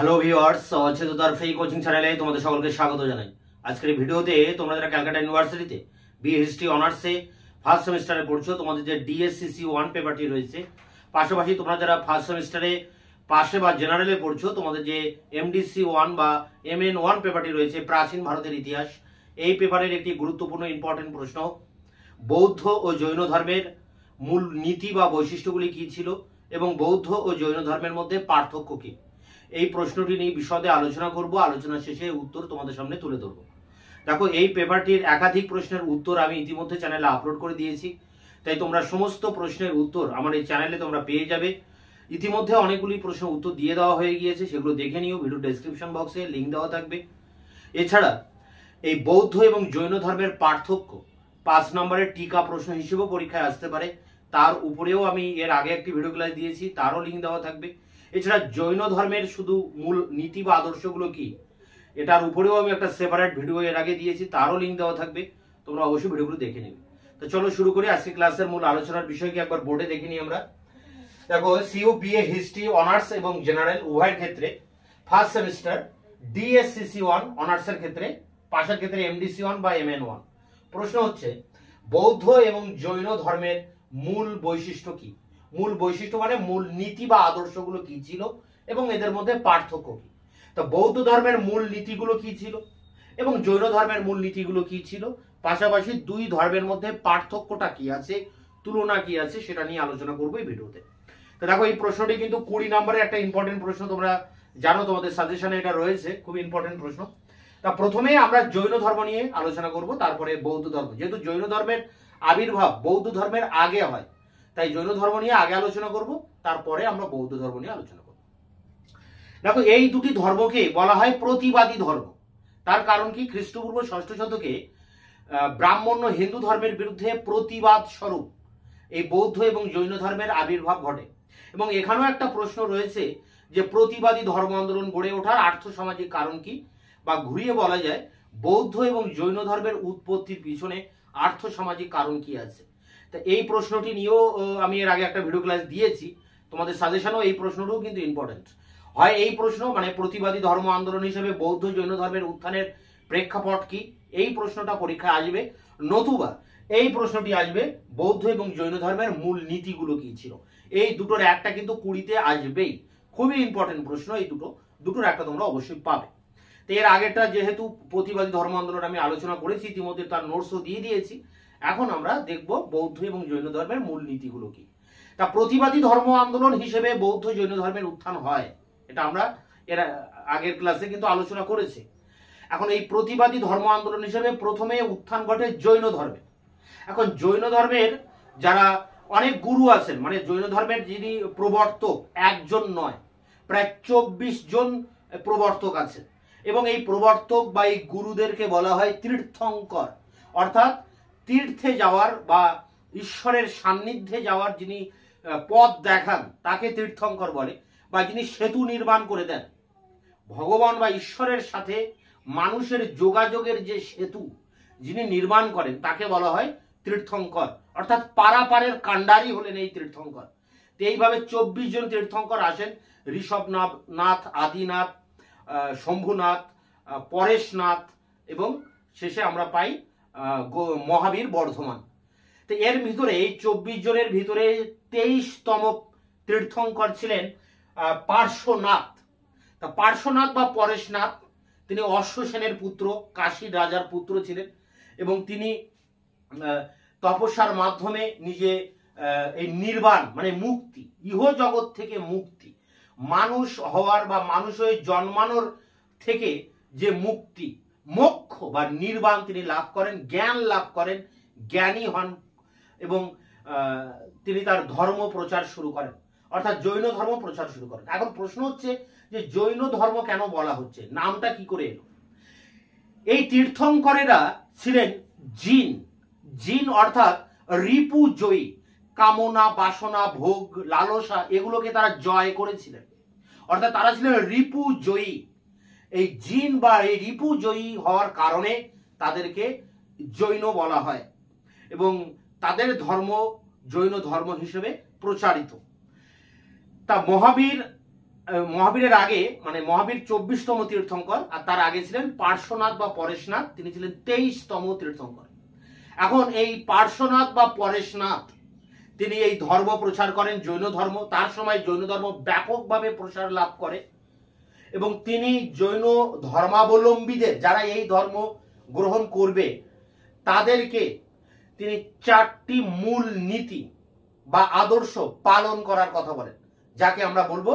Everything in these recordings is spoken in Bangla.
হ্যালো ভিউয়ার্স, অচেতনতার ফ্রি কোচিং চ্যানেলে তোমাদের সকলকে স্বাগত জানাই। আজকের ভিডিওতে তোমরা যারা ক্যালকাটা ইউনিভার্সিটিতে বিএ হিস্ট্রি অনার্সে ফার্স্ট সেমিস্টারে পড়ছো, তোমাদের যে ডিএসসিসি 1 পেপারটি রয়েছে, পাশাপাশি তোমরা যারা ফার্স্ট সেমিস্টারে পাশে বা জেনারেলে পড়ছো, তোমাদের যে এমডিসি 1 বা এমএন 1 পেপারটি রয়েছে, প্রাচীন ভারতের ইতিহাস, এই পেপারের একটি গুরুত্বপূর্ণ ইম্পর্টেন্ট প্রশ্ন, বৌদ্ধ ও জৈন ধর্মের মূল নীতি বা বৈশিষ্ট্যগুলি কি ছিল এবং বৌদ্ধ ও জৈন ধর্মের মধ্যে পার্থক্য কি, এই প্রশ্নটি নিয়ে বিশদে আলোচনা করব। আলোচনা শেষে উত্তর তোমাদের সামনে তুলে ধরবো। দেখো, এই পেপারটির একাধিক প্রশ্নের উত্তর আমি ইতিমধ্যে চ্যানেলে আপলোড করে দিয়েছি, তাই তোমরা সমস্ত প্রশ্নের উত্তর আমার এই চ্যানেলে তোমরা পেয়ে যাবে। ইতিমধ্যে অনেকগুলি প্রশ্নের উত্তর দিয়ে দেওয়া হয়ে গিয়েছে, সেগুলো দেখে নিও, ভিডিও ডেসক্রিপশন বক্সে লিঙ্ক দেওয়া থাকবে। এছাড়া এই বৌদ্ধ এবং জৈন ধর্মের পার্থক্য 5 নম্বরের টিকা প্রশ্ন হিসেবেও পরীক্ষায় আসতে পারে, তার উপরেও আমি এর আগে একটি ভিডিও ক্লাস দিয়েছি, তারও লিঙ্ক দেওয়া থাকবে। এছাড়া জৈন ধর্মের শুধু মূল নীতি বা আদর্শগুলো কি, এটার উপরেও আমি একটা সেপারেট ভিডিও এর আগে দিয়েছি, তারও লিঙ্ক দেওয়া থাকবে, তোমরা অবশ্যই ভিডিওগুলো দেখে নেবে। তো চলো শুরু করি আজকে ক্লাসের মূল আলোচনার বিষয়কে একবার বোর্ডে দেখে নিই আমরা। দেখো, সিইউ বিএ হিস্ট্রি অনার্স এবং জেনারেল উভয়ের ক্ষেত্রে ফার্স্ট সেমিস্টার ডিএসসিসি 1 অনার্সের ক্ষেত্রে, পাশের ক্ষেত্রে এমডিসি 1 বা এমএন 1। প্রশ্ন হচ্ছে বৌদ্ধ এবং জৈন ধর্মের মূল বৈশিষ্ট্য কি, মূল বৈশিষ্ট্য মানে মূল নীতি বা আদর্শগুলো কি ছিল এবং এদের মধ্যে পার্থক্য কি। তো বৌদ্ধ ধর্মের মূল নীতিগুলো কি ছিল এবং জৈন ধর্মের মূল নীতিগুলো কি ছিল, পাশাপাশি দুই ধর্মের মধ্যে পার্থক্যটা কি আছে, তুলনা কি আছে, সেটা নিয়ে আলোচনা করবো এই ভিডিওতে। তো দেখো, এই প্রশ্নটি কিন্তু 20 নম্বরের একটা ইম্পর্টেন্ট প্রশ্ন, তোমরা জানো তোমাদের সাজেশনে এটা রয়েছে, খুব ইম্পর্টেন্ট প্রশ্ন। তা প্রথমে আমরা জৈন ধর্ম নিয়ে আলোচনা করব, তারপরে বৌদ্ধ ধর্ম। যেহেতু জৈন ধর্মের আবির্ভাব বৌদ্ধ ধর্মের আগে হয়, তাই জৈন ধর্ম নিয়ে আগে আলোচনা করব, তারপরে আমরা বৌদ্ধ ধর্ম নিয়ে আলোচনা করব। দেখো, এই দুটি ধর্মকে বলা হয় প্রতিবাদী ধর্ম। তার কারণ কি, খ্রিস্টপূর্ব 6ষ্ঠ শতকে ব্রাহ্মণ্য হিন্দু ধর্মের বিরুদ্ধে প্রতিবাদ স্বরূপ এই বৌদ্ধ এবং জৈন ধর্মের আবির্ভাব ঘটে। এবং এখানেও একটা প্রশ্ন রয়েছে যে প্রতিবাদী ধর্ম আন্দোলন গড়ে ওঠার আর্থসামাজিক কারণ কি, বা ঘুরিয়ে বলা যায় বৌদ্ধ এবং জৈন ধর্মের উৎপত্তির পিছনে আর্থসামাজিক কারণ কি আছে। তা এই প্রশ্নটি নিয়েও আমি এর আগে একটা ভিডিও ক্লাস দিয়েছি, তোমাদের সাজেশনও এই প্রশ্নটাও কিন্তু ইম্পর্টেন্ট হয়। এই প্রশ্ন মানে প্রতিবাদী ধর্ম আন্দোলন হিসেবে বৌদ্ধ জৈন ধর্মের উত্থানের প্রেক্ষাপট কি, এই প্রশ্নটা পরীক্ষায় আসবে, নতুবা এই প্রশ্নটি আসবে বৌদ্ধ এবং জৈন ধর্মের মূল নীতিগুলো কি ছিল। এই দুটোর একটা কিন্তু 20তে আসবেই, খুবই ইম্পর্টেন্ট প্রশ্ন, এই দুটোর একটা তোমরা অবশ্যই পাবে। তো এর আগেরটা যেহেতু প্রতিবাদী ধর্ম আন্দোলন আমি আলোচনা করেছি, ইতিমধ্যে তার নোটসও দিয়ে দিয়েছি। এখন আমরা দেখব বৌদ্ধ এবং জৈন ধর্মের মূল নীতিগুলো কি। তা প্রতিবাদী ধর্ম আন্দোলন হিসেবে বৌদ্ধ জৈন ধর্মের উত্থান হয়, এটা আমরা এর আগের ক্লাসে কিন্তু আলোচনা করেছি। এখন এই প্রতিবাদী ধর্ম আন্দোলন হিসেবে প্রথমে উত্থান ঘটে জৈন ধর্মে। এখন জৈন ধর্মের যারা অনেক গুরু আছেন, মানে জৈন ধর্মের যিনি প্রবর্তক একজন নয়, প্রায় 24 জন প্রবর্তক আছেন। এবং এই প্রবর্তক বা এই গুরুদেরকে বলা হয় তীর্থঙ্কর, অর্থাৎ তীর্থে যাওয়ার বা ঈশ্বরের সান্নিধ্যে যাওয়ার যিনি পথ দেখান তাকে তীর্থঙ্কর বলে, বা যিনি সেতু নির্মাণ করে দেন ভগবান বা ঈশ্বরের সাথে মানুষের যোগাযোগের যে সেতু যিনি নির্মাণ করেন তাকে বলা হয় তীর্থঙ্কর, অর্থাৎ পারাপারের কাণ্ডারি হলেন এই তীর্থঙ্কর। তো এইভাবে 24 জন তীর্থঙ্কর আসেন, ঋষভনাথ, আদিনাথ, শম্ভুনাথ, পরেশনাথ এবং শেষে আমরা পাই মহাবীর বর্ধমান। তো এর ভিতরে এই 24 জনের ভিতরে 23তম তীর্থঙ্কর ছিলেন পার্শ্বনাথ। তা পার্শ্বনাথ বা পরেশনাথ তিনি অশ্বসেনের পুত্র, কাশীর রাজার পুত্র ছিলেন, এবং তিনি তপস্যার মাধ্যমে নিজে এই নির্বাণ মানে মুক্তি, ইহ জগৎ থেকে মুক্তি, মানুষ হওয়ার বা মানুষ হয়ে জন্মানোর থেকে যে মুক্তি, মোক্ষ বা নির্বাণ তিনি লাভ করেন, জ্ঞান লাভ করেন, জ্ঞানী হন এবং তিনি তার ধর্ম প্রচার শুরু করেন, অর্থাৎ জৈন ধর্ম প্রচার শুরু করেন। এখন প্রশ্ন হচ্ছে যে জৈন ধর্ম কেন বলা হচ্ছে, নামটা কি করে এলো? এই তীর্থঙ্করেরা ছিলেন জিন, জিন অর্থাৎ রিপু জয়ী, কামনা, বাসনা, ভোগ, লালসা এগুলোকে তারা জয় করেছিলেন, অর্থাৎ তারা ছিলেন রিপু জয়ী। এই জিন বা এই রিপু জয়ী হওয়ার কারণে তাদেরকে জৈন বলা হয় এবং তাদের ধর্ম জৈন ধর্ম হিসেবে প্রচারিত। তা মহাবীর মহাবীরের আগে মানে মহাবীর 24তম তীর্থঙ্কর, আর তার আগে ছিলেন পার্শ্বনাথ বা পরেশনাথ, তিনি ছিলেন 23তম তীর্থঙ্কর। এখন এই পার্শ্বনাথ বা পরেশনাথ তিনি এই ধর্ম প্রচার করেন, জৈন ধর্ম। তার সময় জৈন ধর্ম ব্যাপকভাবে প্রসার লাভ করে এবং তিনি জৈন ধর্মাবলম্বীদের, যারা এই ধর্ম গ্রহণ করবে, তাদেরকে তিনি 4টি মূল নীতি বা আদর্শ পালন করার কথা বলেন, যাকে আমরা বলবো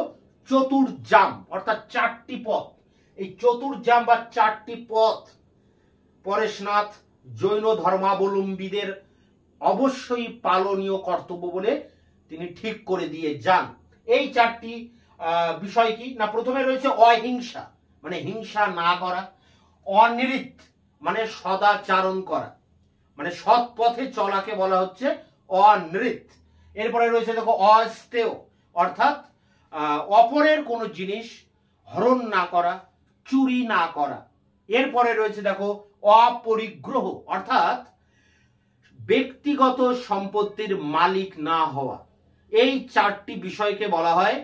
চতুর্জাম, অর্থাৎ 4টি পথ। এই চতুর্জাম বা 4টি পথ পরেশনাথ জৈন ধর্মাবলম্বীদের অবশ্যই পালনীয় কর্তব্য বলে তিনি ঠিক করে দিয়ে যান। এই 4টি বিষয় কি না, প্রথমে রয়েছে অহিংসা, মানে হিংসা না করা। অনৃত মানে সদাচারণ করা, মানে সৎ পথে চলাকে বলা হচ্ছে অনৃত। এরপরে রয়েছে দেখো অস্তেয়, অর্থাৎ অপরের কোনো জিনিস হরণ না করা, চুরি না করা। এরপরে রয়েছে দেখো অপরিগ্রহ, অর্থাৎ ব্যক্তিগত সম্পত্তির মালিক না হওয়া। এই 4টি বিষয়কে বলা হয়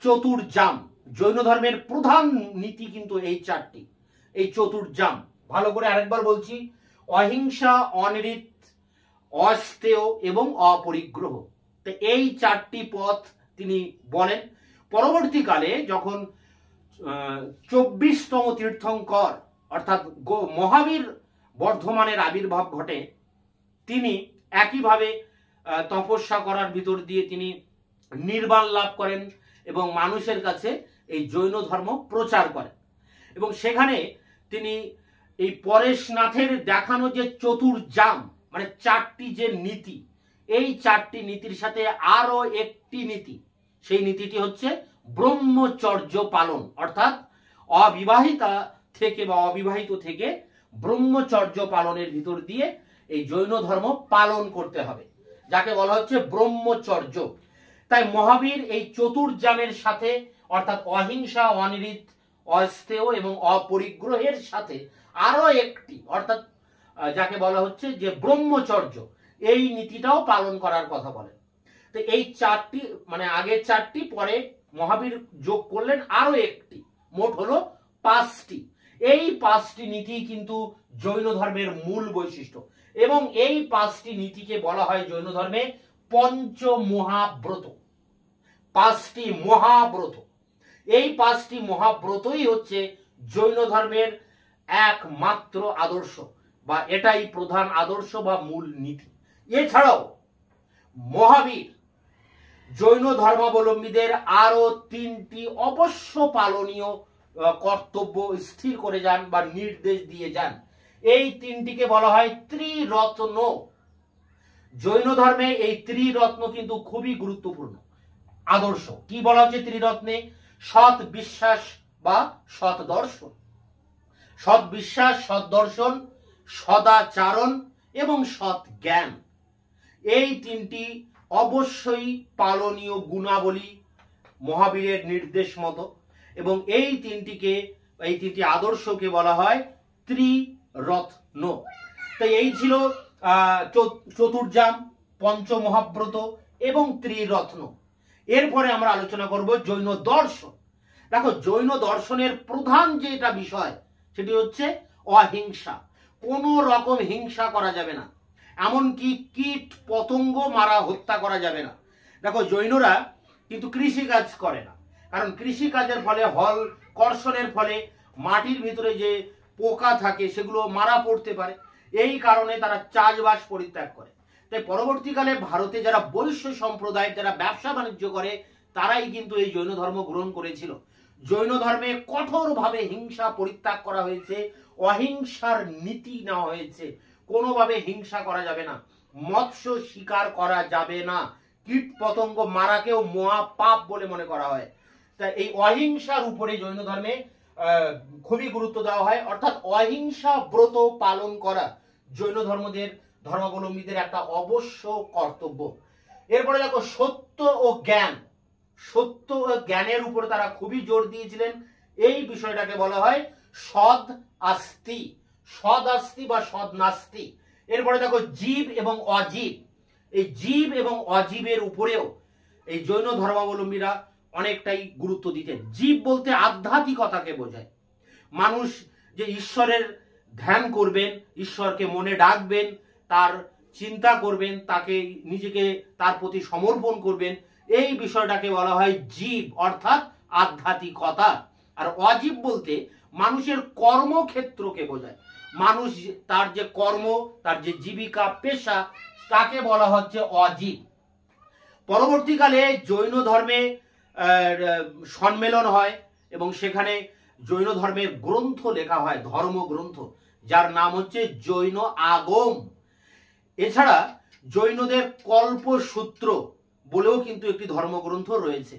চতুর্জাম। জৈন ধর্মের প্রধান নীতি কিন্তু এই 4টি, এই চতুর্জাম। ভালো করে আরেকবার বলছি, অহিংসা, অনৃত, অস্তেয় এবং অপরিগ্রহ। তো এই 4টি পথ তিনি বলেন। পরবর্তীকালে যখন 24তম তীর্থঙ্কর অর্থাৎ মহাবীর বর্ধমানের আবির্ভাব ঘটে, তিনি একইভাবে তপস্যা করার ভিতর দিয়ে তিনি নির্বাণ লাভ করেন এবং মানুষের কাছে এই জৈন ধর্ম প্রচার করেন। এবং সেখানে তিনি এই পরেশনাথের দেখানো যে চতুর্জাম মানে 4টি যে নীতি, এই 4টি নীতির সাথে আরো একটি নীতি, সেই নীতিটি হচ্ছে ব্রহ্মচর্য পালন, অর্থাৎ অবিবাহিতা থেকে বা অবিবাহিত থেকে ব্রহ্মচর্য পালনের ভিতর দিয়ে এই জৈন ধর্ম পালন করতে হবে, যাকে বলা হচ্ছে ব্রহ্মচর্য। তাই মহাবীর এই চতুর্জামের সাথে অর্থাৎ অহিংসা, অনৃত, অস্তেয় এবং অপরিগ্রহের সাথে আরো একটি অর্থাৎ যাকে বলা হচ্ছে যে ব্রহ্মচর্য, এই নীতিটাও পালন করার কথা বলেন। তো এই 4টি মানে আগের 4টি, পরে মহাবীর যোগ করলেন আরো একটি, মোট হলো 5টি। এই 5টি নীতি কিন্তু জৈন ধর্মের মূল বৈশিষ্ট্য এবং এই 5টি নীতিকে বলা হয় জৈন ধর্মে পঞ্চমহাব্রত। 5টি মহাব্রত, এই 5টি মহাব্রতই হচ্ছে জৈন ধর্মের একমাত্র আদর্শ বা এটাই প্রধান আদর্শ বা মূল নীতি। এছাড়াও মহাবীর জৈন ধর্মাবলম্বীদের আরো 3টি অবশ্য পালনীয় কর্তব্য স্থির করে যান বা নির্দেশ দিয়ে যান। এই 3টিকে বলা হয় ত্রিরত্ন। জৈন ধর্মে এই ত্রিরত্ন কিন্তু খুবই গুরুত্বপূর্ণ আদর্শ। কি বলা হচ্ছে ত্রিরত্নে? সৎ বিশ্বাস বা সৎ দর্শন, সৎ বিশ্বাস, সৎ দর্শন, সদাচারণ এবং সৎ জ্ঞান। এই 3টি অবশ্যই পালনীয় গুণাবলী মহাবীরের নির্দেশ মতো এবং এই 3টি আদর্শকে বলা হয় ত্রিরত্ন। তো এই ছিল চতুর্জাম, পঞ্চমহাব্রত এবং ত্রিরত্ন। এরপরে আমরা আলোচনা করব জৈন দর্শন। দেখো, জৈন দর্শনের প্রধান যেটা বিষয় সেটি হচ্ছে অহিংসা। কোনো রকম হিংসা করা যাবে না, এমনকি কীট পতঙ্গ মারা হত্যা করা যাবে না। দেখো, জৈনরা কিন্তু কৃষি কাজ করে না, কারণ কৃষি কাজের ফলে হল কর্ষণের ফলে মাটির ভিতরে যে পোকা থাকে সেগুলো মারা পড়তে পারে, এই কারণে তারা চাষবাস পরিত্যাগ করে। তাই পরবর্তীকালে ভারতে যারা বৈশ্য সম্প্রদায়, যারা ব্যবসা বাণিজ্য করে, তারাই কিন্তু এই জৈন ধর্ম গ্রহণ করেছিল। জৈন ধর্মে কঠোরভাবে হিংসা পরিত্যাগ করা হয়েছে, অহিংসার নীতি নেওয়া হয়েছে। কোনোভাবে হিংসা করা যাবে না, মৎস্য শিকার করা যাবে না, কীট পতঙ্গ মারাকেও মহা পাপ বলে মনে করা হয়। তাই এই অহিংসার উপরে জৈন ধর্মে খুবই গুরুত্ব দেওয়া হয়, অর্থাৎ অহিংসা ব্রত পালন করা জৈন ধর্মাবলম্বীদের একটা অবশ্য কর্তব্য। এরপরে দেখো সত্য ও জ্ঞান। সত্য ও জ্ঞানের উপর তারা খুবই জোর দিয়েছিলেন। এই বিষয়টাকে বলা হয় সদ আস্তি, সদ আস্তি বা সদ নাস্তি। এরপরে দেখো জীব এবং অজীব। এই জীব এবং অজীবের উপরেও এই জৈন ধর্মাবলম্বীরা অনেকটাই গুরুত্ব দিতেন। জীব বলতে আধ্যাত্মিকতাকে বোঝায়। মানুষ যে ঈশ্বরের ধ্যান করবেন, ঈশ্বরকে মনে ডাকবেন, তার চিন্তা করবেন, তাকে নিজেকে তার প্রতি সমর্পণ করবেন, এই বিষয়টাকে বলা হয় জীব অর্থাৎ আধ্যাত্মিকতা। আর অজীব বলতে মানুষের কর্মক্ষেত্রকে বোঝায়। মানুষ তার যে কর্ম, তার যে জীবিকা পেশা, তাকে বলা হচ্ছে অজীব। পরবর্তীকালে জৈন ধর্মে সম্মেলন হয় এবং সেখানে জৈন ধর্মের গ্রন্থ লেখা হয়, ধর্মগ্রন্থ, যার নাম হচ্ছে জৈন আগম। এছাড়া জৈনদের কল্পসূত্র বলেও কিন্তু একটি ধর্মগ্রন্থ রয়েছে।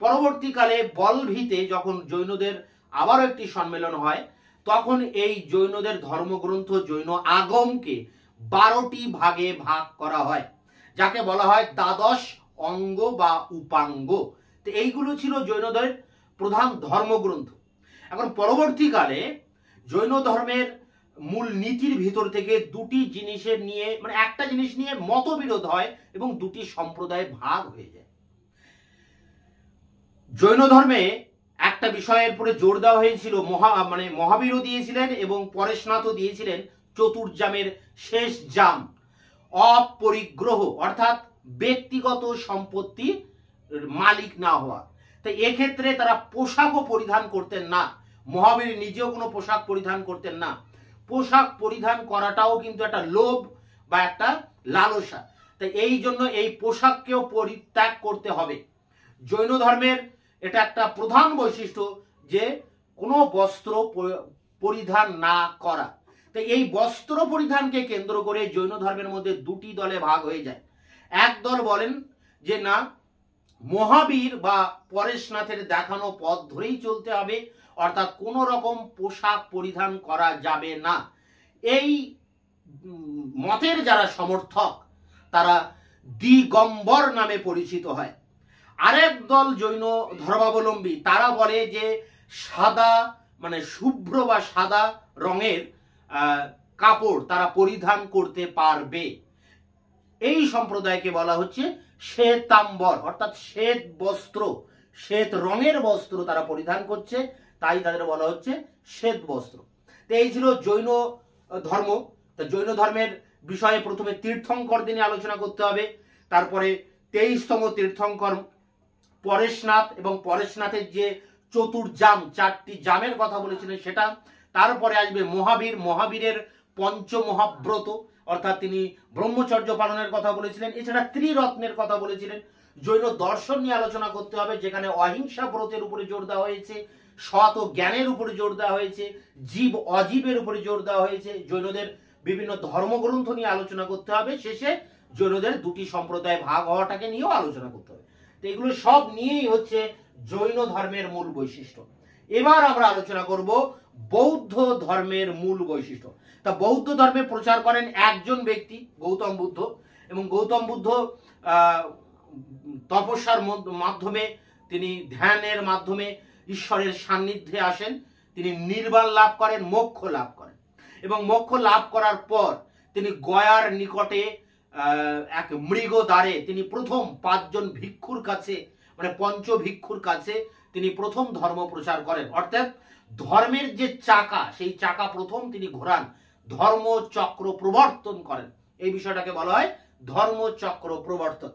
পরবর্তীকালে বলভিতে যখন জৈনদের আবারও একটি সম্মেলন হয়, তখন এই জৈনদের ধর্মগ্রন্থ জৈন আগমকে 12টি ভাগে ভাগ করা হয়, যাকে বলা হয় দ্বাদশ অঙ্গ বা উপাঙ্গ। তো এইগুলো ছিল জৈনদের প্রধান ধর্মগ্রন্থ। এখন পরবর্তীকালে জৈন ধর্মের মূল নীতির ভিতর থেকে দুটি জিনিসের নিয়ে, মানে একটা জিনিস নিয়ে মতবিরোধ হয় এবং দুটি সম্প্রদায় ভাগ হয়ে যায়। জৈন ধর্মে একটা বিষয়ের উপরে জোর দেওয়া হয়েছিল, মহাবীরও দিয়েছিলেন এবং পরেশনাথও দিয়েছিলেন, চতুর্জামের শেষ জাম, অপরিগ্রহ অর্থাৎ ব্যক্তিগত সম্পত্তি মালিক না হওয়া। তাই এক্ষেত্রে তারা পোশাকও পরিধান করতেন না। মহাবীর নিজেও কোনো পোশাক পরিধান করতেন না। পোশাক পরিধান করাটাও কিন্তু একটা লোভ বা একটা লালসা। তাই এই জন্য এই পোশাককেও পরিত্যাগ করতে হবে। জৈন ধর্মের এটা একটা প্রধান বৈশিষ্ট্য যে কোনো বস্ত্র পরিধান না করা। তাই এই বস্ত্র পরিধানকে কেন্দ্র করে জৈন ধর্মের মধ্যে দুটি দলে ভাগ হয়ে যায়। এক দল বলেন যে না, মহাবীর বা পরেশনাথের দেখানো পথ ধরেই চলতে হবে, অর্থাৎ কোনো রকম পোশাক পরিধান করা যাবে না। এই মতের যারা সমর্থক তারা দিগম্বর নামে পরিচিত হয়। আরেক দল জৈন ধর্মাবলম্বী, তারা বলে যে সাদা, মানে শুভ্র বা সাদা রঙের কাপড় তারা পরিধান করতে পারবে। এই সম্প্রদায়কে বলা হচ্ছে শ্বেতাম্বর, অর্থাৎ শ্বেত বস্ত্র, শ্বেত রঙের বস্ত্র তারা পরিধান করছে, তাই তাদের বলা হচ্ছে শ্বেত বস্ত্র। তো এই ছিল জৈন ধর্ম। তা জৈন ধর্মের বিষয়ে প্রথমে তীর্থঙ্করদের নিয়ে আলোচনা করতে হবে, তারপরে 23তম তীর্থঙ্কর পরেশনাথ এবং পরেশনাথের যে চতুর্জাম, 4টি জামের কথা বলেছিলেন সেটা, তারপরে আসবে মহাবীর, মহাবীরের পঞ্চমহাব্রত অর্থাৎ তিনি ব্রহ্মচর্য পালনের কথা বলেছিলেন, এছাড়া ত্রিরত্নের কথা বলেছিলেন। জৈন দর্শন নিয়ে আলোচনা করতে হবে, যেখানে অহিংসা ব্রতের উপরে জোর দেওয়া হয়েছে, সৎ ও জ্ঞানের উপরে জোর দেওয়া হয়েছে, জীব অজীবের উপরে জোর দেওয়া হয়েছে। জৈনদের বিভিন্ন ধর্মগ্রন্থ নিয়ে আলোচনা করতে হবে। শেষে জৈনদের দুটি সম্প্রদায় ভাগ হওয়াটাকে নিয়েও আলোচনা করতে হবে। তো এগুলো সব নিয়েই হচ্ছে জৈন ধর্মের মূল বৈশিষ্ট্য। এবার আমরা আলোচনা করব বৌদ্ধ ধর্মের মূল বৈশিষ্ট্য। তা বৌদ্ধ ধর্মে প্রচার করেন একজন ব্যক্তি, গৌতম বুদ্ধ, এবং গৌতম বুদ্ধ তপস্যার মাধ্যমে, তিনি ধ্যানের মাধ্যমে ঈশ্বরের সান্নিধ্যে আসেন, তিনি নির্বাণ লাভ করেন, মোক্ষ লাভ করেন, এবং মোক্ষ লাভ করার পর তিনি গয়ার নিকটে এক মৃগ দ্বারে তিনি প্রথম 5 জন ভিক্ষুর কাছে, মানে পঞ্চ ভিক্ষুর কাছে তিনি প্রথম ধর্ম প্রচার করেন। অর্থাৎ ধর্মের যে চাকা, সেই চাকা প্রথম তিনি ঘোরান, ধর্মচক্র প্রবর্তন করেন। এই বিষয়টাকে বলা হয় ধর্মচক্র প্রবর্তন।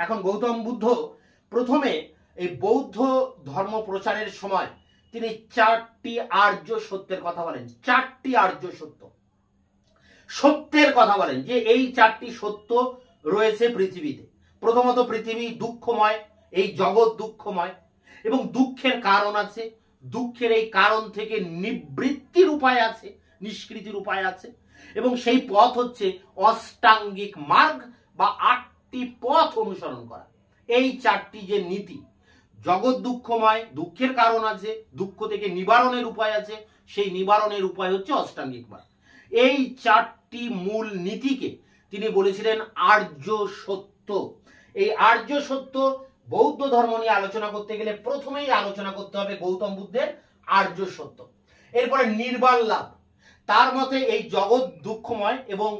এখন গৌতম বুদ্ধ প্রথমে এই বৌদ্ধ ধর্ম প্রচারের সময় তিনি 4টি আর্য সত্যের কথা বলেন। 4টি আর্য সত্য, সত্যের কথা বলেন যে এই 4টি সত্য রয়েছে পৃথিবীতে। প্রথমত, পৃথিবী দুঃখময়, এই জগৎ দুঃখময় এবং দুঃখের কারণ আছে। দুঃখের এই কারণ থেকে নিবৃত্তির উপায় আছে, নিষ্কৃতির উপায় আছে, এবং সেই পথ হচ্ছে অষ্টাঙ্গিক মার্গ বা 8টি পথ অনুসরণ করা। এই 4টি যে নীতি, জগৎ দুঃখময়, দুঃখের কারণ আছে, দুঃখ থেকে নিবারণের উপায় আছে, সেই নিবারণের উপায় হচ্ছে অষ্টাঙ্গিক মার্গ। এই 4টি মূল নীতিকে তিনি বলেছিলেন আর্য সত্য। এই আর্য সত্য বৌদ্ধ ধর্ম নিয়ে আলোচনা করতে গেলে প্রথমেই আলোচনা করতে হবে গৌতম বুদ্ধের আর্য সত্য। এরপরে নির্বাণ লাভ, তার মতে এই জগৎ দুঃখময় এবং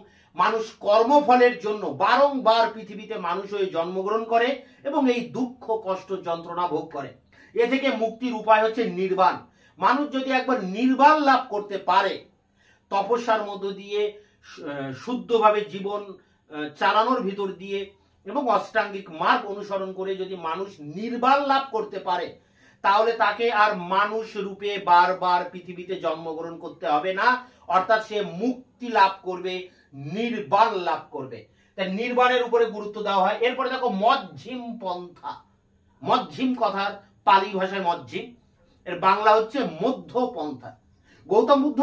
মানুষ কর্মফলের জন্য বারংবার পৃথিবীতে মানুষ হয়ে জন্মগ্রহণ করে এবং এই দুঃখ কষ্ট যন্ত্রণা ভোগ করে। এ থেকে মুক্তির উপায় হচ্ছে নির্বাণ। মানুষ যদি একবার নির্বাণ লাভ করতে পারে, তপস্যার মধ্য দিয়ে শুদ্ধভাবে জীবন চালানোর ভিতর দিয়ে এবং অষ্টাঙ্গিক মার্গ অনুসরণ করে যদি মানুষ নির্বাণ লাভ করতে পারে, তাহলে তাকে আর মানুষ রূপে বারবার পৃথিবীতে জন্মগ্রহণ করতে হবে না, অর্থাৎ সে মুক্তি লাভ করবে, নির্বাণ লাভ করবে। তাই নির্বাণের উপরে গুরুত্ব দেওয়া হয়। এরপরে দেখো মজ্ঝিম পন্থা। মজ্ঝিম কথার পালি ভাষায় মজ্ঝিম, এর বাংলা হচ্ছে মধ্য পন্থা। গৌতম বুদ্ধ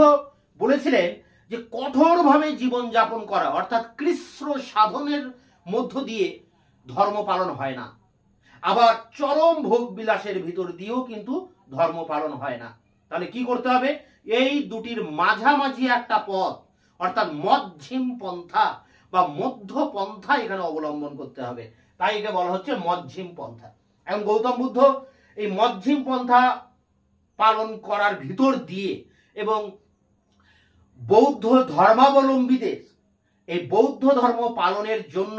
বলেছিলেন যে কঠোরভাবে জীবন যাপন করা অর্থাৎ কৃচ্ছ্র সাধনের মধ্য দিয়ে ধর্ম পালন হয় না, আবার চরম ভোগ বিলাসের ভিতর দিয়েও কিন্তু ধর্ম পালন হয় না। তাহলে কি করতে হবে? এই দুটির মাঝামাঝি একটা পথ অর্থাৎ মজ্ঝিম পন্থা বা মধ্য পন্থা এখানে অবলম্বন করতে হবে। তাই একে বলা হচ্ছে মজ্ঝিম পন্থা। এখন গৌতম বুদ্ধ এই মজ্ঝিম পন্থা পালন করার ভিতর দিয়ে এবং বৌদ্ধ ধর্মাবলম্বীদের এই বৌদ্ধ ধর্ম পালনের জন্য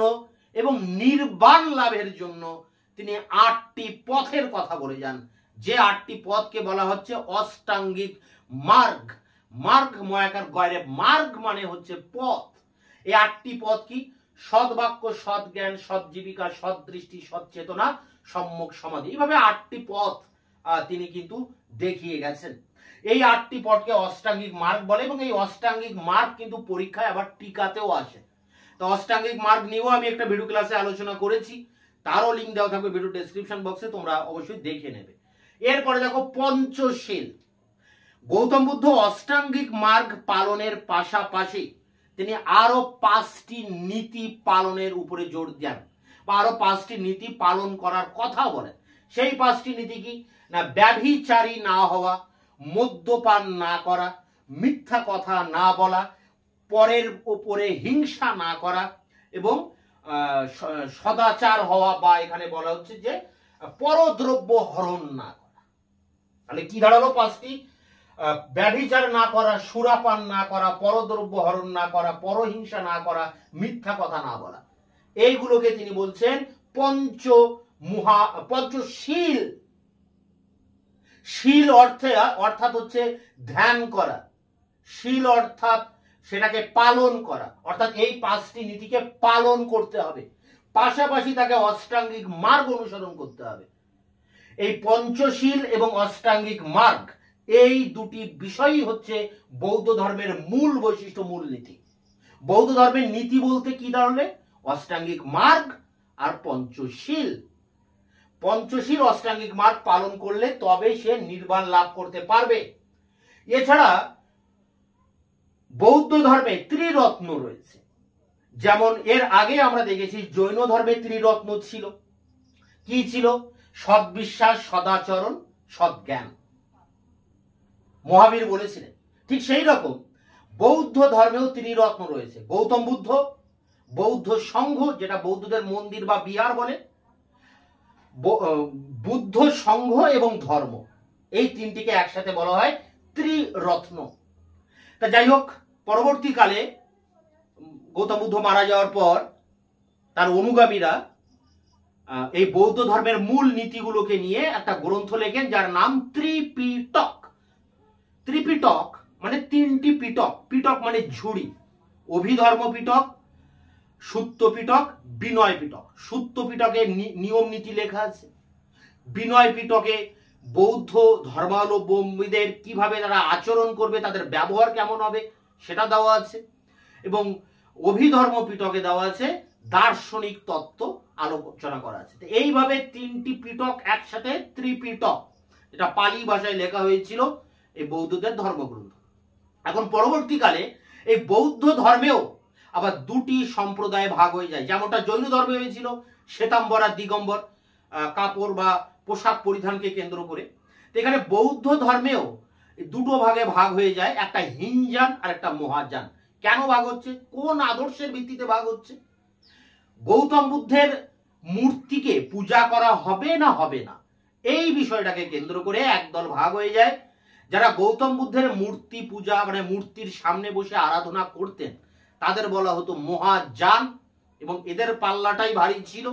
এবং নির্বাণ লাভের জন্য তিনি 8টি পথের কথা বলে যান, যে 8টি পথকে বলা হচ্ছে অষ্টাঙ্গিক মার্গ। মার্গ ময়াকার গয়রে, মার্গ মানে হচ্ছে পথ। এই 8টি পথ কি? সৎ বাক্য, সৎ জ্ঞান, সৎ জীবিকা, সৎ দৃষ্টি, সৎ চেতনা, সম্যক সমাধি। এইভাবে 8টি পথ তিনি কিন্তু দেখিয়ে গেছেন। এই 8টি পথকে অষ্টাঙ্গিক মার্গ বলে এবং এই অষ্টাঙ্গিক মার্গ কিন্তু পরীক্ষায় আবার টিকাতেও আসে। তো অষ্টাঙ্গিক মার্গ নিয়েও আমি একটা ভিডিও ক্লাসে আলোচনা করেছি, তারও লিঙ্ক দেওয়া থাকবে ভিডিও ডেসক্রিপশন বক্সে, তোমরা অবশ্যই দেখে নেবে। এরপরে দেখো পঞ্চশীল। গৌতম বুদ্ধ অষ্টাঙ্গিক মার্গ পালনের পাশাপাশি তিনি আরো 5টি নীতি পালনের উপরে জোর দেন বা আরো 5টি নীতি পালন করার কথা বলেন। সেই 5টি নীতি কি না? ব্যভিচারী না হওয়া, মদ্যপান না করা, মিথ্যা কথা না বলা, পরের উপরে হিংসা না করা এবং সদাচার হওয়া, বা এখানে বলা হচ্ছে যে পরদ্রব্য হরণ না করা। তাহলে কি দাঁড়ালো 5টি? ব্যভিচার না করা, সুরাপান না করা, পরদ্রব্য হরণ না করা, পরহিংসা না করা, মিথ্যা কথা না বলা। এইগুলোকে তিনি বলছেন পঞ্চশীল। শীল অর্থাৎ হচ্ছে ধ্যান করা, শীল অর্থাৎ সেটাকে পালন করা, অর্থাৎ এই 5টি নীতিকে পালন করতে হবে, পাশাপাশি তাকে অষ্টাঙ্গিক মার্গ অনুসরণ করতে হবে। এই পঞ্চশীল এবং অষ্টাঙ্গিক মার্গ এই দুটি বিষয়ই হচ্ছে বৌদ্ধ ধর্মের মূল বৈশিষ্ট্য, মূল নীতি। বৌদ্ধ ধর্মের নীতি বলতে কি দাঁড়ালে? অষ্টাঙ্গিক মার্গ আর পঞ্চশীল। পঞ্চশীল অষ্টাঙ্গিক মার্গ পালন করলে তবে সে নির্বাণ লাভ করতে পারবে। এছাড়া বৌদ্ধ ধর্মে ত্রিরত্ন রয়েছে। যেমন এর আগে আমরা দেখেছি জৈন ধর্মে ত্রিরত্ন ছিল। কি ছিল? সদ্বিশ্বাস, সদাচরণ, সদ্জ্ঞান। মহাবীর বলেছিলেন। ঠিক সেই রকম বৌদ্ধ ধর্মেও ত্রিরত্ন রয়েছে। গৌতম বুদ্ধ, বৌদ্ধ সংঘ যেটা বৌদ্ধদের মন্দির বা বিহার বলে, বুদ্ধ সংঘ এবং ধর্ম, এই তিনটিকে একসাথে বলা হয় ত্রিরত্ন। তা যাই হোক, পরবর্তীকালে গৌতম বুদ্ধ মারা যাওয়ার পর তার অনুগামীরা এই বৌদ্ধ ধর্মের মূল নীতিগুলোকে নিয়ে একটা গ্রন্থ লেখেন যার নাম ত্রিপিটক। ত্রিপিটক মানে 3টি পিটক। পিটক মানে ঝুড়ি। অভিধর্ম পিটক, সুত্ত পিটক, বিনয় পিটক। সুত্ত পিটকে নিয়ম নীতি লেখা আছে। বিনয় পিটকে বৌদ্ধ ধর্মাবলম্বীদের কিভাবে তারা আচরণ করবে, তাদের ব্যবহার কেমন হবে সেটা দেওয়া আছে। এবং অভিধর্ম পিটকে দেওয়া আছে দার্শনিক তত্ত্ব আলোচনা করা আছে। এইভাবে 3টি পিটক একসাথে ত্রিপিটক, যেটা পালি ভাষায় লেখা হয়েছিল এই বৌদ্ধদের ধর্মগ্রন্থ। এখন পরবর্তীকালে এই বৌদ্ধ ধর্মেও আবার 2টি সম্প্রদায়ে ভাগ হয়ে যায়। যেমনটা জৈন ধর্মে হয়েছিল শ্বেতাম্বর আর দিগম্বর, কাপড় বা পোশাক পরিধানকে কেন্দ্র করে। তো এখানে বৌদ্ধ ধর্মেও 2টো ভাগে ভাগ হয়ে যায়, একটা হীনযান আর একটা মহাযান। কেন ভাগ হচ্ছে? কোন আদর্শের ভিত্তিতে ভাগ হচ্ছে? গৌতম বুদ্ধের মূর্তিকে পূজা করা হবে না হবে না, এই বিষয়টাকে কেন্দ্র করে একদল ভাগ হয়ে যায়। যারা গৌতম বুদ্ধের মূর্তি পূজা মানে মূর্তির সামনে বসে আরাধনা করতেন, তাদের বলা হতো মহাযান, এবং এদের পাল্লাটাই ভারী ছিল।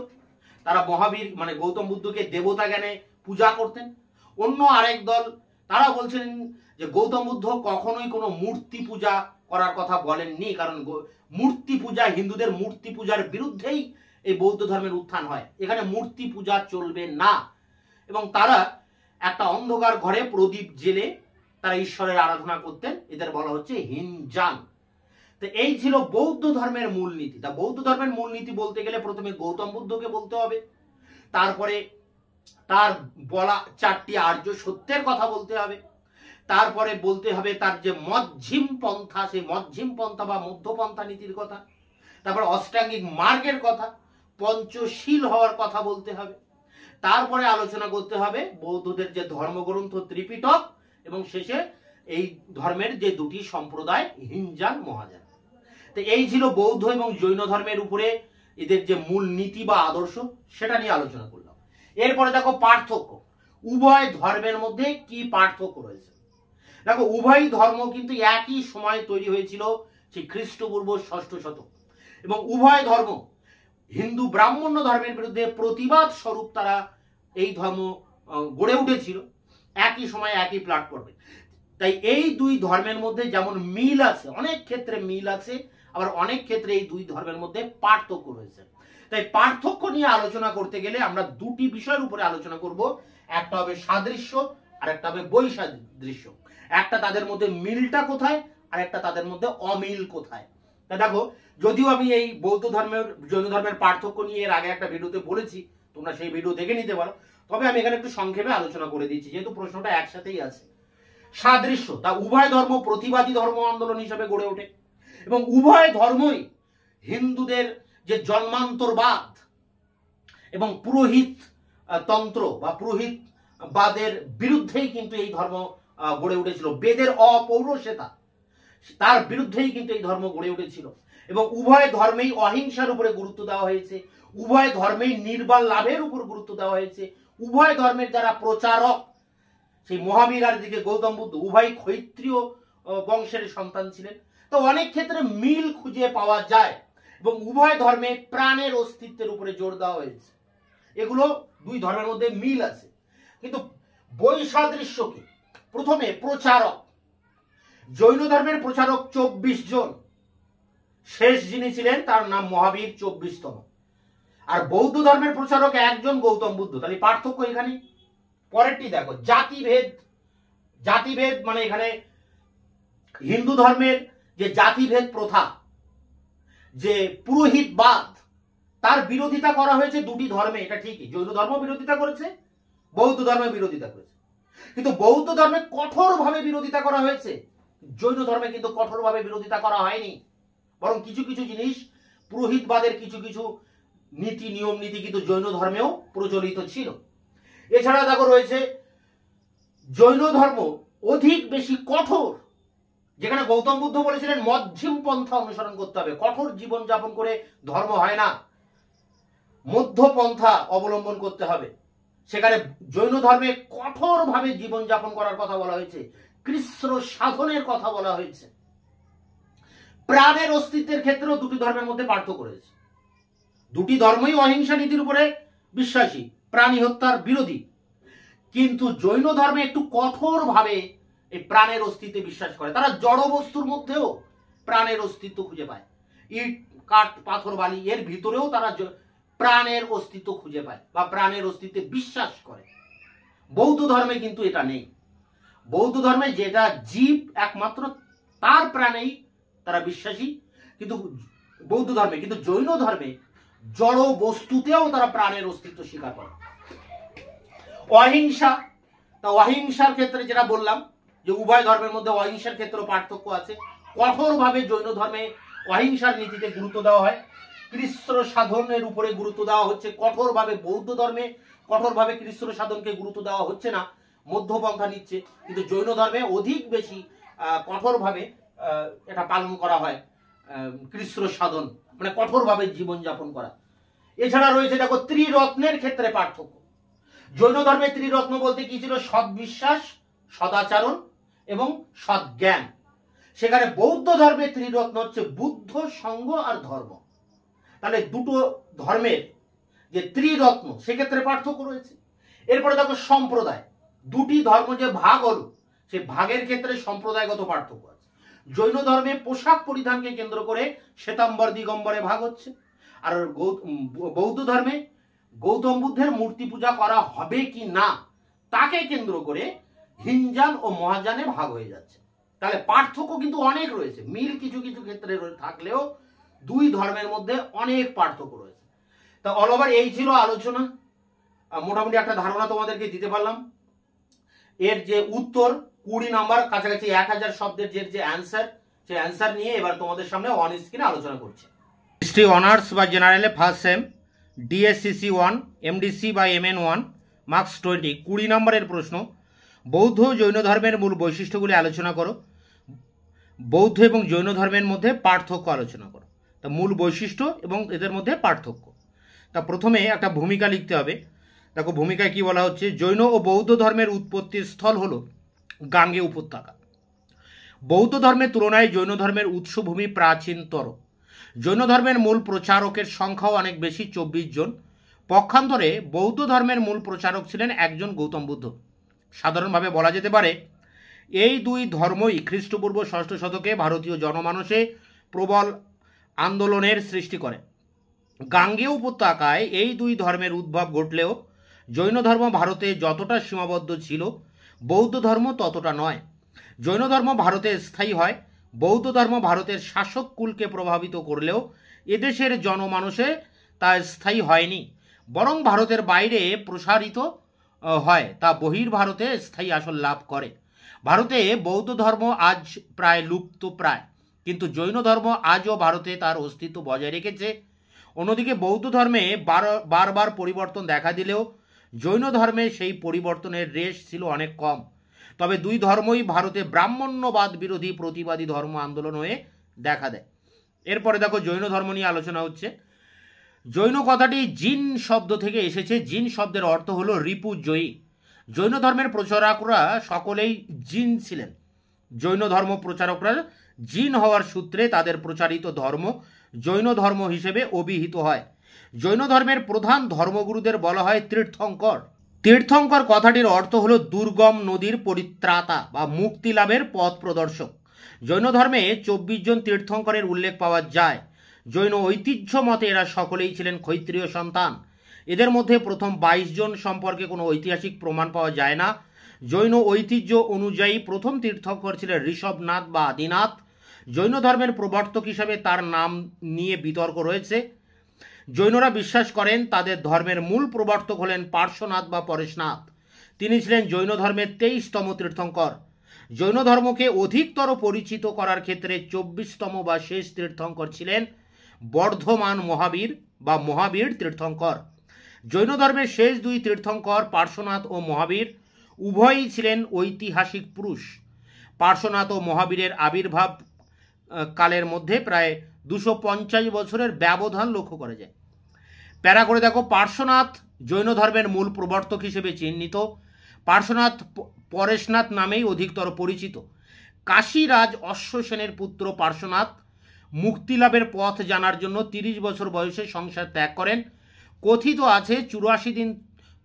তারা মহাবীর মানে গৌতম বুদ্ধকে দেবতা জ্ঞানে পূজা করতেন। অন্য আরেক দল তারা বলছেন যে গৌতম বুদ্ধ কখনোই কোনো মূর্তি পূজা করার কথা বলেননি, কারণ মূর্তি পূজা, হিন্দুদের মূর্তি পূজার বিরুদ্ধেই এই বৌদ্ধ ধর্মের উত্থান হয়, এখানে মূর্তি পূজা চলবে না। এবং তারা একটা অন্ধকার ঘরে প্রদীপ জেলে তারা ঈশ্বরের আরাধনা করতেন, এদের বলা হচ্ছে হিনজান। তো এই ছিল বৌদ্ধ ধর্মের মূলনীতি। তা বৌদ্ধ ধর্মের মূলনীতি বলতে গেলে প্রথমে গৌতম বুদ্ধকে বলতে হবে, তারপরে তার বলা 4টি আর্য সত্যের কথা বলতে হবে, তারপরে বলতে হবে তার যে মধ্যম পন্থা, সেই মধ্যম পন্থা বা মধ্যপন্থা নীতির কথা, তারপর অষ্টাঙ্গিক মার্গের কথা, পঞ্চশীল হওয়ার কথা বলতে হবে, তারপরে আলোচনা করতে হবে বৌদ্ধদের যে ধর্মগ্রন্থ ত্রিপিটক, এবং শেষে এই ধর্মের যে 2টি সম্প্রদায় হিনজান মহাযান। তো এই ছিল বৌদ্ধ এবং জৈন ধর্মের উপরে এদের যে মূল নীতি বা আদর্শ, সেটা নিয়ে আলোচনা করলাম। এরপরে দেখো পার্থক্য, উভয় ধর্মের মধ্যে কি পার্থক্য রয়েছে। দেখো উভয় ধর্ম কিন্তু একই সময় তৈরি হয়েছিল, সেই খ্রিস্টপূর্ব 6ষ্ঠ শতক, এবং উভয় ধর্ম হিন্দু ব্রাহ্মণ্য ধর্মের বিরুদ্ধে প্রতিবাদ স্বরূপ তারা এই ধর্ম গড়ে উঠেছিল একই সময় একই প্ল্যাটফর্মে। তাই এই 2 ধর্মের মধ্যে যেমন মিল আছে, অনেক ক্ষেত্রে মিল আছে, আবার অনেক ক্ষেত্রে এই 2 ধর্মের মধ্যে পার্থক্য রয়েছে। তাই পার্থক্য নিয়ে আলোচনা করতে গেলে আমরা 2টি বিষয়ের উপরে আলোচনা করব, একটা হবে সাদৃশ্য আর একটা হবে বৈসাদৃশ্য। একটা তাদের মধ্যে মিলটা কোথায় আর একটা তাদের মধ্যে অমিল কোথায়। তা দেখো, যদিও আমি এই বৌদ্ধ ধর্মের জৈন ধর্মের পার্থক্য নিয়ে এর আগে একটা ভিডিওতে বলেছি, তোমরা সেই ভিডিও দেখে নিতে পারো, তবে আমি এখানে একটু সংক্ষেপে আলোচনা করে দিচ্ছি যেহেতু প্রশ্নটা একসাথেই আছে। সাদৃশ্য, তা উভয় ধর্ম প্রতিবাদী ধর্ম আন্দোলন হিসেবে গড়ে ওঠে, এবং উভয় ধর্মই হিন্দুদের যে জন্মান্তরবাদ এবং পুরোহিত তন্ত্র বা পুরোহিতবাদের বিরুদ্ধেই কিন্তু এই ধর্ম গড়ে উঠেছিল। বেদের অপৌরসেতা, তার বিরুদ্ধেই কিন্তু এই ধর্ম গড়ে উঠেছিল, এবং উভয় ধর্মেই অহিংসার উপরে গুরুত্ব দেওয়া হয়েছে, উভয় ধর্মেই নির্বাণ লাভের উপর গুরুত্ব দেওয়া হয়েছে। উভয় ধর্মের যারা প্রচারক, সেই মহাবীর আর দিকে গৌতম বুদ্ধ, উভয় ক্ষত্রিয় বংশের সন্তান ছিলেন। তো অনেক ক্ষেত্রে মিল খুঁজে পাওয়া যায়, এবং উভয় ধর্মে প্রাণের অস্তিত্বের উপরে জোর দেওয়া হয়েছে। এগুলো 2 ধর্মের মধ্যে মিল আছে। কিন্তু বৈসাদৃশ্য কি? প্রথমে প্রচারক, জৈন ধর্মের প্রচারক 24 জন, শেষ যিনি ছিলেন তার নাম মহাবীর, 24তম। আর বৌদ্ধ ধর্মের প্রচারক একজন, গৌতম বুদ্ধ। তাহলে পার্থক্য এখানে। পরেরটি দেখো, জাতিভেদ। জাতিভেদ মানে এখানে হিন্দু ধর্মের যে জাতিভেদ প্রথা, যে পুরোহিতবাদ, তার বিরোধিতা করা হয়েছে 2টি ধর্মে। এটা ঠিকই, জৈন ধর্ম বিরোধিতা করেছে, বৌদ্ধ ধর্মে বিরোধিতা করেছে, কিন্তু বৌদ্ধ ধর্মে কঠোরভাবে বিরোধিতা করা হয়েছে, জৈন ধর্মে কিন্তু কঠোরভাবে বিরোধিতা করা হয়নি। বরং কিছু কিছু জিনিস, পুরোহিতবাদের কিছু কিছু নীতি নিয়ম নীতি কিন্তু জৈন ধর্মেও প্রচলিত ছিল। এছাড়া দেখো রয়েছে জৈন ধর্ম অধিক বেশি কঠোর, যেখানে গৌতম বুদ্ধ বলেছিলেন মধ্যম পন্থা অনুসরণ করতে হবে, কঠোর জীবন যাপন করে ধর্ম হয় না, মধ্য পন্থা অবলম্বন করতে হবে। সেখানে জৈন ধর্মে কঠোরভাবে জীবন যাপন করার কথা বলা হয়েছে, কৃচ্ছ্র সাধনের কথা বলা হয়েছে। প্রাণের অস্তিত্বের ক্ষেত্রেও 2টি ধর্মের মধ্যে পার্থক্য রয়েছে। 2টি ধর্মই অহিংসা নীতির উপরে বিশ্বাসী, প্রাণী হত্যার বিরোধী, কিন্তু জৈন ধর্মে একটু কঠোরভাবে এই প্রাণের অস্তিত্বে বিশ্বাস করে। তারা জড় বস্তুর মধ্যেও প্রাণের অস্তিত্ব খুঁজে পায়, ইট কাঠ পাথর বালি এর ভিতরেও তারা প্রাণের অস্তিত্ব খুঁজে পায় বা প্রাণের অস্তিত্বে বিশ্বাস করে। বৌদ্ধ ধর্মে কিন্তু এটা নেই। বৌদ্ধ ধর্মে যেটা জীব একমাত্র তার প্রাণেই তারা বিশ্বাসী, কিন্তু বৌদ্ধ ধর্মে, কিন্তু জৈন ধর্মে জড় বস্তুতেও তারা প্রাণের অস্তিত্ব স্বীকার করে। অহিংসা, তা অহিংসার ক্ষেত্রে যেটা বললাম যে উভয় ধর্মের মধ্যে অহিংসার ক্ষেত্রে পার্থক্য আছে। কঠোরভাবে জৈন ধর্মে অহিংসার নীতিতে গুরুত্ব দেওয়া হয়, কৃচ্ছ্র সাধনের উপরে গুরুত্ব দেওয়া হচ্ছে। কঠোরভাবে বৌদ্ধ ধর্মে কঠোরভাবে কৃচ্ছ্র সাধনকে গুরুত্ব দেওয়া হচ্ছে না, মধ্যপন্থা নিচ্ছে। কিন্তু জৈন ধর্মে অধিক বেশি কঠোরভাবে এটা পালন করা হয়, কৃচ্ছ্র সাধন মানে কঠোরভাবে জীবনযাপন করা। এছাড়া রয়েছে দেখো ত্রিরত্নের ক্ষেত্রে পার্থক্য। জৈন ধর্মে ত্রিরত্ন বলতে কি ছিল? সৎ বিশ্বাস, সদাচরণ এবং সৎ জ্ঞান। সেখানে বৌদ্ধ ধর্মের ত্রিরত্ন হচ্ছে বুদ্ধ, সংঘ আর ধর্ম। তাহলে দুটো ধর্মের যে ত্রিরত্ন সেক্ষেত্রে পার্থক্য রয়েছে। এরপরে দেখো সম্প্রদায়, দুটি ধর্ম যে ভাগ হলো সেই ভাগের ক্ষেত্রে সম্প্রদায়গত পার্থক্য আছে। জৈন ধর্মে পোশাক পরিধানকে কেন্দ্র করে শ্বেতাম্বর দিগম্বরে ভাগ হচ্ছে, আর বৌদ্ধ ধর্মে গৌতম বুদ্ধের মূর্তি পূজা করা হবে কি না তাকে কেন্দ্র করে হিনজান ও মহাজানে ভাগ হয়ে যাচ্ছে। তাহলে পার্থক্য কিন্তু অনেক রয়েছে, মিল কিছু কিছু ক্ষেত্রে থাকলেও দুই ধর্মের মধ্যে অনেক পার্থক্য রয়েছে। তা অল ওভার এই ছিল আলোচনা, মোটামুটি একটা ধারণা তোমাদেরকে দিতে পারলাম। এর যে উত্তর 20 নাম্বার, কাছাকাছি 1000 শব্দের যে অ্যান্সার, সেই অ্যান্সার নিয়ে এবার তোমাদের সামনে অন স্ক্রিনে আলোচনা করছি। হিস্ট্রি অনার্স বা জেনারেলে ফার্স্ট সেম ডিএসসিসি 1 এমডিসি বা MN 1 মার্কস 20, 20 নম্বরের প্রশ্ন। বৌদ্ধ ও জৈন ধর্মের মূল বৈশিষ্ট্যগুলি আলোচনা করো। বৌদ্ধ এবং জৈন ধর্মের মধ্যে পার্থক্য আলোচনা করো। তা মূল বৈশিষ্ট্য এবং এদের মধ্যে পার্থক্য। তা প্রথমে একটা ভূমিকা লিখতে হবে। দেখো ভূমিকায় কি বলা হচ্ছে, জৈন ও বৌদ্ধ ধর্মের উৎপত্তির স্থল হলো গাঙ্গে উপত্যকা। বৌদ্ধ ধর্মের তুলনায় জৈন ধর্মের উৎসভূমি প্রাচীনতর। জৈন ধর্মের মূল প্রচারকের সংখ্যাও অনেক বেশি, 24 জন। পক্ষান্তরে বৌদ্ধ ধর্মের মূল প্রচারক ছিলেন একজন, গৌতম বুদ্ধ। সাধারণভাবে বলা যেতে পারে এই দুই ধর্মই খ্রিস্টপূর্ব 6ষ্ঠ শতকে ভারতীয় জনমানসে প্রবল আন্দোলনের সৃষ্টি করে। গাঙ্গেয় উপত্যকায় এই দুই ধর্মের উদ্ভব ঘটলেও জৈন ধর্ম ভারতে যতটা সীমাবদ্ধ ছিল বৌদ্ধ ধর্ম ততটা নয়। জৈন ধর্ম ভারতে স্থায়ী হয়, বৌদ্ধ ধর্ম ভারতের শাসক কুলকে প্রভাবিত করলেও এদেশের জনমানসে তা স্থায়ী হয়নি, বরং ভারতের বাইরে প্রসারিত হয়, তা বহির্ভারতে স্থায়ী আসল লাভ করে। ভারতে বৌদ্ধ ধর্ম আজ প্রায় লুপ্ত প্রায়, কিন্তু জৈন ধর্ম আজও ভারতে তার অস্তিত্ব বজায় রেখেছে। অন্যদিকে বৌদ্ধ ধর্মে বারবার পরিবর্তন দেখা দিলেও জৈন ধর্মে সেই পরিবর্তনের রেশ ছিল অনেক কম। তবে দুই ধর্মই ভারতে ব্রাহ্মণ্যবাদ বিরোধী প্রতিবাদী ধর্ম আন্দোলন হয়ে দেখা দেয়। এরপরে দেখো জৈন ধর্ম নিয়ে আলোচনা হচ্ছে। জৈন কথাটি জিন শব্দ থেকে এসেছে। জিন শব্দের অর্থ হলো রিপুজয়ী। জৈন ধর্মের প্রচারকরা সকলেই জিন ছিলেন। জৈন ধর্ম প্রচারকরা জিন হওয়ার সূত্রে তাদের প্রচারিত ধর্ম জৈন ধর্ম হিসেবে অভিহিত হয়। জৈন ধর্মের প্রধান ধর্মগুরুদের বলা হয় তীর্থঙ্কর। তীর্থঙ্কর কথাটির অর্থ হলো দুর্গম নদীর পরিত্রাতা বা মুক্তি লাভের পথ প্রদর্শক। জৈন ধর্মে 24 জন তীর্থঙ্করের উল্লেখ পাওয়া যায়। জৈন ঐতিহ্য মতে এরা সকলেই ছিলেন ক্ষত্রিয় সন্তান। এদের মধ্যে প্রথম 22 জন সম্পর্কে কোনো ঐতিহাসিক প্রমাণ পাওয়া যায় না। জৈন ঐতিহ্য অনুযায়ী প্রথম তীর্থঙ্কর ছিলেন ঋষভনাথ বা আদিনাথ। জৈন ধর্মের প্রবর্তক হিসাবে তার নাম নিয়ে বিতর্ক রয়েছে। জৈনরা বিশ্বাস করেন তাদের ধর্মের মূল প্রবর্তক হলেন পার্শ্বনাথ বা পরেশনাথ। তিনি ছিলেন জৈন ধর্মের 23তম তীর্থঙ্কর। জৈন ধর্মকে অধিকতর পরিচিত করার ক্ষেত্রে 24তম বা শেষ তীর্থঙ্কর ছিলেন বর্ধমান মহাবীর বা মহাবীর তীর্থঙ্কর। জৈন ধর্মের শেষ দুই তীর্থঙ্কর পার্শ্বনাথ ও মহাবীর উভয়ই ছিলেন ঐতিহাসিক পুরুষ। পার্শ্বনাথ ও মহাবীরের আবির্ভাব কালের মধ্যে প্রায় 250 বছরের ব্যবধান লক্ষ্য করা যায়। প্যারা করে দেখো, পার্শ্বনাথ জৈন ধর্মের মূল প্রবর্তক হিসেবে চিহ্নিত। পার্শ্বনাথ পরেশনাথ নামেই অধিকতর পরিচিত। কাশীরাজ অশ্বসেনের পুত্র পার্শ্বনাথ মুক্তিলাভের পথ জানার জন্য 30 বছর বয়সে সংসার ত্যাগ করেন। কথিত আছে 84 দিন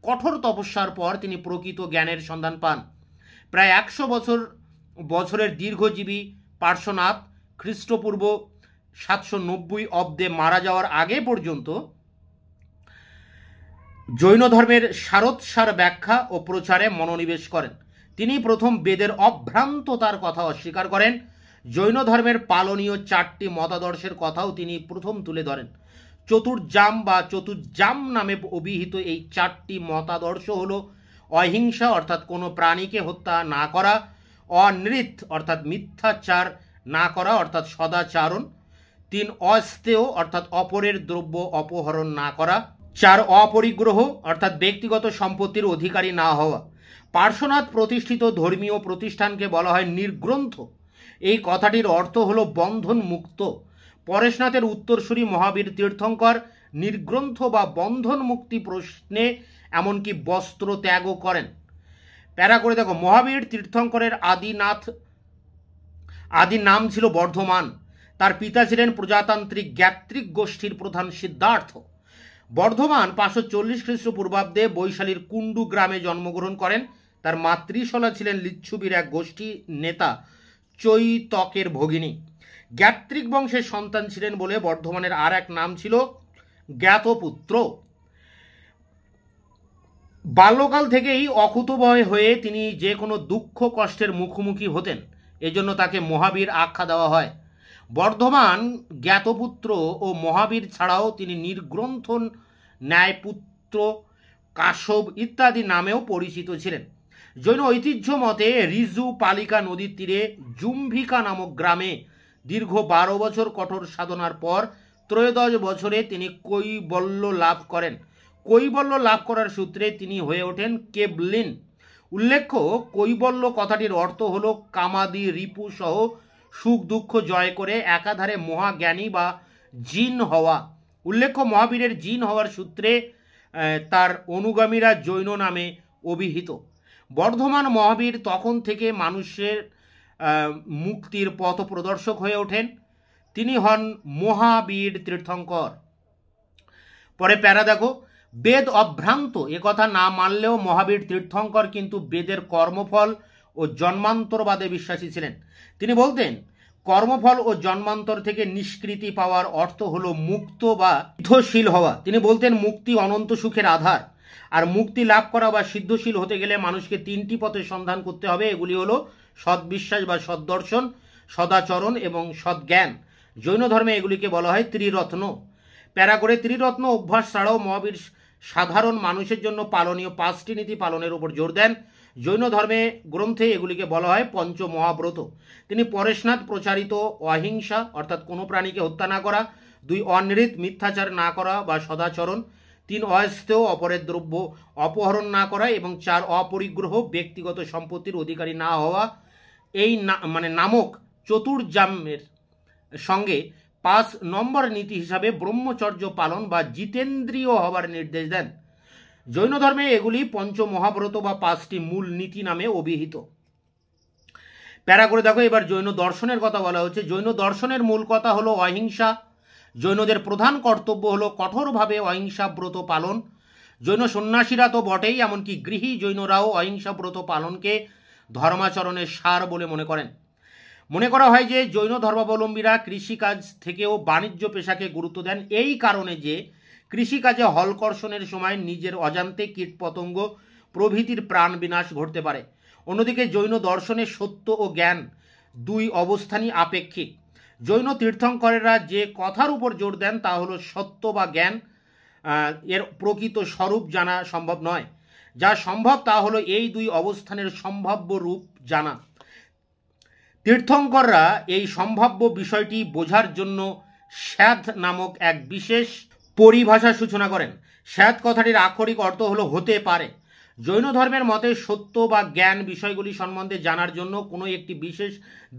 কঠোর তপস্যার পর তিনি প্রকৃত জ্ঞানের সন্ধান পান। প্রায় 100 বছরের দীর্ঘজীবী পার্শ্বনাথ খ্রিস্টপূর্ব 790 অব্দে মারা যাওয়ার আগে পর্যন্ত জৈন ধর্মের সারোৎসার ব্যাখ্যা ও প্রচারে মনোনিবেশ করেন। তিনি প্রথম বেদের অভ্রান্ততার কথা অস্বীকার করেন। জৈন ধর্মের পালনীয় 4টি মতাদর্শের কথাও তিনি প্রথম তুলে ধরেন। চতুর্জাম বা চতুর্জাম নামে অভিহিত এই 4টি মতাদর্শ হল অহিংসা অর্থাৎ কোনো প্রাণীকে হত্যা না করা, অনৃত অর্থাৎ মিথ্যাচার না করা অর্থাৎ সদাচারণ, 3 অস্তেয় অর্থাৎ অপরের দ্রব্য অপহরণ না করা, 4 অপরিগ্রহ অর্থাৎ ব্যক্তিগত সম্পত্তির অধিকারী না হওয়া। পার্শ্বনাথ প্রতিষ্ঠিত ধর্মীয় প্রতিষ্ঠানকে বলা হয় নির্গ্রন্থ। এই কথাটির অর্থ হলো বন্ধন মুক্ত। পরেশনাথের উত্তরসূরি মহাবীর তীর্থঙ্কর নির্গ্রন্থ বা বন্ধন মুক্তি প্রশ্নে এমনকি বস্ত্র ত্যাগও করেন। প্যারা করে দেখো, মহাবীর তীর্থঙ্করের আদি নাম ছিল বর্ধমান। তার পিতা ছিলেন প্রজাতান্ত্রিক জ্ঞাত্রিক গোষ্ঠীর প্রধান সিদ্ধার্থ। বর্ধমান 540 খ্রিস্টপূর্বাব্দে বৈশালীর কুণ্ডু গ্রামে জন্মগ্রহণ করেন। তার মাতৃশলা ছিলেন লিচ্ছুবির এক গোষ্ঠী নেতা চৈতকের ভগিনী। জ্ঞাত্রিক বংশের সন্তান ছিলেন বলে বর্ধমানের আর এক নাম ছিল জ্ঞাতপুত্র। বাল্যকাল থেকেই অকুতোভয় হয়ে তিনি যে কোনো দুঃখ কষ্টের মুখোমুখি হতেন, এজন্য তাকে মহাবীর আখ্যা দেওয়া হয়। বর্ধমান জ্ঞাতপুত্র ও মহাবীর ছাড়াও তিনি নির্গ্রন্থ, ন্যায়পুত্র, কাশব ইত্যাদি নামেও পরিচিত ছিলেন। জৈন ঐতিহ্য মতে রিজু পালিকা নদীর তীরে জুম্ভিকা নামক গ্রামে দীর্ঘ 12 বছর কঠোর সাধনার পর 13 বছরে তিনি কৈবল্য লাভ করেন। কৈবল্য লাভ করার সূত্রে তিনি হয়ে ওঠেন কেবলিন। উল্লেখ্য, কৈবল্য কথাটির অর্থ হল কামাদি রিপু সহ সুখ দুঃখ জয় করে একাধারে মহাজ্ঞানী বা জিন হওয়া। উল্লেখ্য, মহাবীরের জিন হওয়ার সূত্রে তার অনুগামীরা জৈন নামে অভিহিত। বর্ধমান মহাবীর তখন থেকে মানুষের মুক্তির পথ প্রদর্শক হয়ে ওঠেন। তিনি হন মহাবীর তীর্থঙ্কর। পরে প্যারা দেখো, বেদ অভ্রান্ত একথা না মানলেও মহাবীর তীর্থঙ্কর কিন্তু বেদের কর্মফল ও জন্মান্তরবাদে বিশ্বাসী ছিলেন। তিনি বলতেন, কর্মফল ও জন্মান্তর থেকে নিষ্কৃতি পাওয়ার অর্থ হলো মুক্ত বা সিদ্ধশীল হওয়া। তিনি বলতেন, মুক্তি অনন্ত সুখের আধার, আর মুক্তি লাভ করা বা সিদ্ধশীল হতে গেলে মানুষকে 3টি পথের সন্ধান করতে হবে। এগুলি হলো সদ্বিশ্বাস বা সদ্দর্শন, সদাচরণ এবং সদ্জ্ঞান। জৈন ধর্মে এগুলিকে বলা হয় ত্রিরত্ন। প্যারা করে, ত্রিরত্ন অভ্যাস ছাড়াও মহাবীর সাধারণ মানুষের জন্য পালনীয় 5টি নীতি পালনের উপর জোর দেন। জৈন ধর্মে গ্রন্থে এগুলিকে বলা হয় পঞ্চমহাব্রত। তিনি পরেশনাথ প্রচারিত অহিংসা অর্থাৎ কোনো প্রাণীকে হত্যা না করা, 2 অনৃত মিথ্যাচার না করা বা সদাচরণ, 3 অস্তেয় অপরের দ্রব্য অপহরণ না করা এবং 4 অপরিগ্রহ ব্যক্তিগত সম্পত্তির অধিকারী না হওয়া, এই নামক চতুর্জামের সঙ্গে 5 নম্বর নীতি হিসাবে ব্রহ্মচর্য পালন বা জিতেন্দ্রীয় হবার নির্দেশ দেন। জৈন ধর্মে এগুলি পঞ্চমহাব্রত বা 5টি মূল নীতি নামে অভিহিত। প্যারা করে দেখো, এবার জৈন দর্শনের কথা বলা হচ্ছে। জৈন দর্শনের মূল কথা হলো অহিংসা। জৈনদের প্রধান কর্তব্য হলো কঠোরভাবে অহিংসা ব্রত পালন। জৈন সন্ন্যাসীরা তো বটেই, এমনকি গৃহী জৈনরাও অহিংসা ব্রত পালনকে ধর্মাচরণের সার বলে মনে করেন। মনে করা হয় যে জৈন ধর্মাবলম্বীরা কৃষিকাজ থেকেও বাণিজ্য পেশাকে গুরুত্ব দেন, এই কারণে যে কৃষিকাজে হলকর্ষণের সময় নিজের অজান্তে কীটপতঙ্গ প্রভৃতির প্রাণ বিনাশ ঘটতে পারে। অন্যদিকে জৈন দর্শনের সত্য ও জ্ঞান 2 অবস্থানই আপেক্ষিক। জৈন তীর্থঙ্করেরা যে কথার উপর জোর দেন তা হলো সত্য বা জ্ঞান এর প্রকৃত স্বরূপ জানা সম্ভব নয়। যা সম্ভব তা হলো এই 2 অবস্থানের সম্ভাব্য রূপ জানা। তীর্থঙ্কররা এই সম্ভাব্য বিষয়টি বোঝার জন্য স্যাদ নামক এক বিশেষ পরিভাষা সূচনা করেন। স্যাদ কথাটির আক্ষরিক অর্থ হলো হতে পারে। জৈন ধর্মের মতে সত্য বা জ্ঞান বিষয়গুলি সম্বন্ধে জানার জন্য কোনো একটি বিশেষ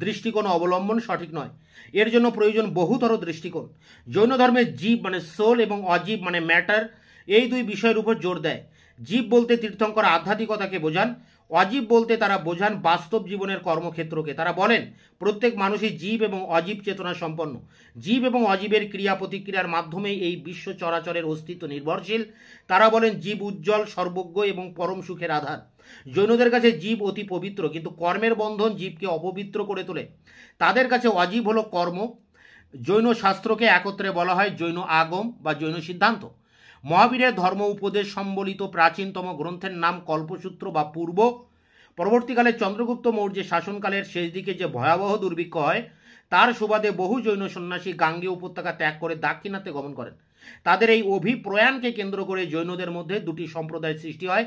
দৃষ্টিকোণ অবলম্বন সঠিক নয়, এর জন্য প্রয়োজন বহুতর দৃষ্টিকোণ। জৈন ধর্মে জীব সোল এবং অজীব ম্যাটার, এই 2 বিষয়ের উপর জোর দেয়। জীব বলতে তীর্থঙ্কর আধ্যাত্মিকতাকে বোঝান, অজীব বলতে তারা বোঝান বাস্তব জীবনের কর্মক্ষেত্রকে। তারা বলেন প্রত্যেক মানুষই জীব এবং অজীব চেতনা সম্পন্ন। জীব এবং অজীবের ক্রিয়া প্রতিক্রিয়ার মাধ্যমে এই বিশ্ব চরাচরের অস্তিত্ব নির্ভরশীল। তারা বলেন জীব উজ্জ্বল, সর্বজ্ঞ এবং পরম সুখের আধার। জৈনদের কাছে জীব অতি পবিত্র, কিন্তু কর্মের বন্ধন জীবকে অপবিত্র করে তোলে। তাদের কাছে অজীব হলো কর্ম। জৈন শাস্ত্রকে একত্রে বলা হয় জৈন আগম বা জৈন সিদ্ধান্ত। মহাবীরের ধর্ম উপদেশ সম্বলিত প্রাচীনতম গ্রন্থের নাম কল্পসূত্র বা পূর্ব। পরবর্তীকালে চন্দ্রগুপ্ত মৌর্যের শাসনকালের শেষ দিকে যে ভয়াবহ দুর্ভিক্ষ হয়, তার সুবাদে বহু জৈন সন্ন্যাসী গাঙ্গেয় উপত্যকা ত্যাগ করে দাক্ষিণাত্যে গমন করেন। তাদের এই অভিপ্রয়াণকে কেন্দ্র করে জৈনদের মধ্যে 2টি সম্প্রদায়ের সৃষ্টি হয়।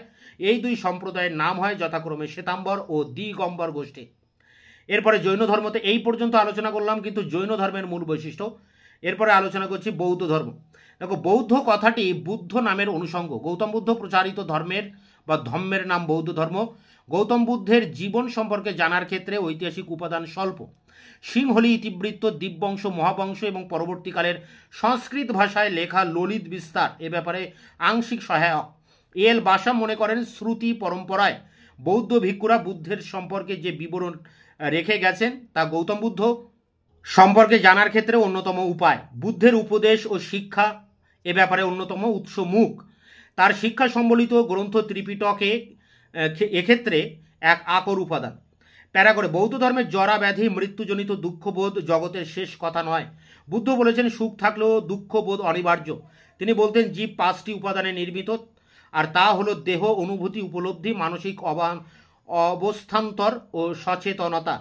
এই 2 সম্প্রদায়ের নাম হয় যথাক্রমে শ্বেতাম্বর ও দিগম্বর গোষ্ঠী। এরপরে জৈন ধর্মতে এই পর্যন্ত আলোচনা করলাম কিন্তু জৈন ধর্মের মূল বৈশিষ্ট্য। এরপরে আলোচনা করছি বৌদ্ধ ধর্ম। দেখো, বৌদ্ধ কথাটি বুদ্ধ নামের অনুষঙ্গ। গৌতম বুদ্ধ প্রচারিত ধর্মের বা ধম্মের নাম বৌদ্ধ ধর্ম। গৌতম বুদ্ধের জীবন সম্পর্কে জানার ক্ষেত্রে ঐতিহাসিক উপাদান স্বল্প। সিংহলি ইতিবৃত্ত, দীপবংশ, মহাবংশ এবং পরবর্তীকালের সংস্কৃত ভাষায় লেখা ললিত বিস্তার এ ব্যাপারে আংশিক সহায়ক। এল বাসাম মনে করেন শ্রুতি পরম্পরায় বৌদ্ধ ভিক্ষুরা বুদ্ধের সম্পর্কে যে বিবরণ রেখে গেছেন তা গৌতম বুদ্ধ সম্পর্কে জানার ক্ষেত্রে অন্যতম উপায়। বুদ্ধের উপদেশ ও শিক্ষা এ ব্যাপারে অন্যতম উৎস মুখ। তার শিক্ষা সম্বলিত গ্রন্থ ত্রিপিটকে এক্ষেত্রে এক আকর উপাদান। প্যারা করে বৌদ্ধ ধর্মের জরা ব্যাধি মৃত্যুজনিত দুঃখবোধ জগতের শেষ কথা নয়। বুদ্ধ বলেছেন সুখ থাকলেও দুঃখবোধ অনিবার্য। তিনি বলতেন জীব 5টি উপাদানে নির্মিত, আর তা হলো দেহ, অনুভূতি, উপলব্ধি, মানসিক অবস্থান্তর ও সচেতনতা।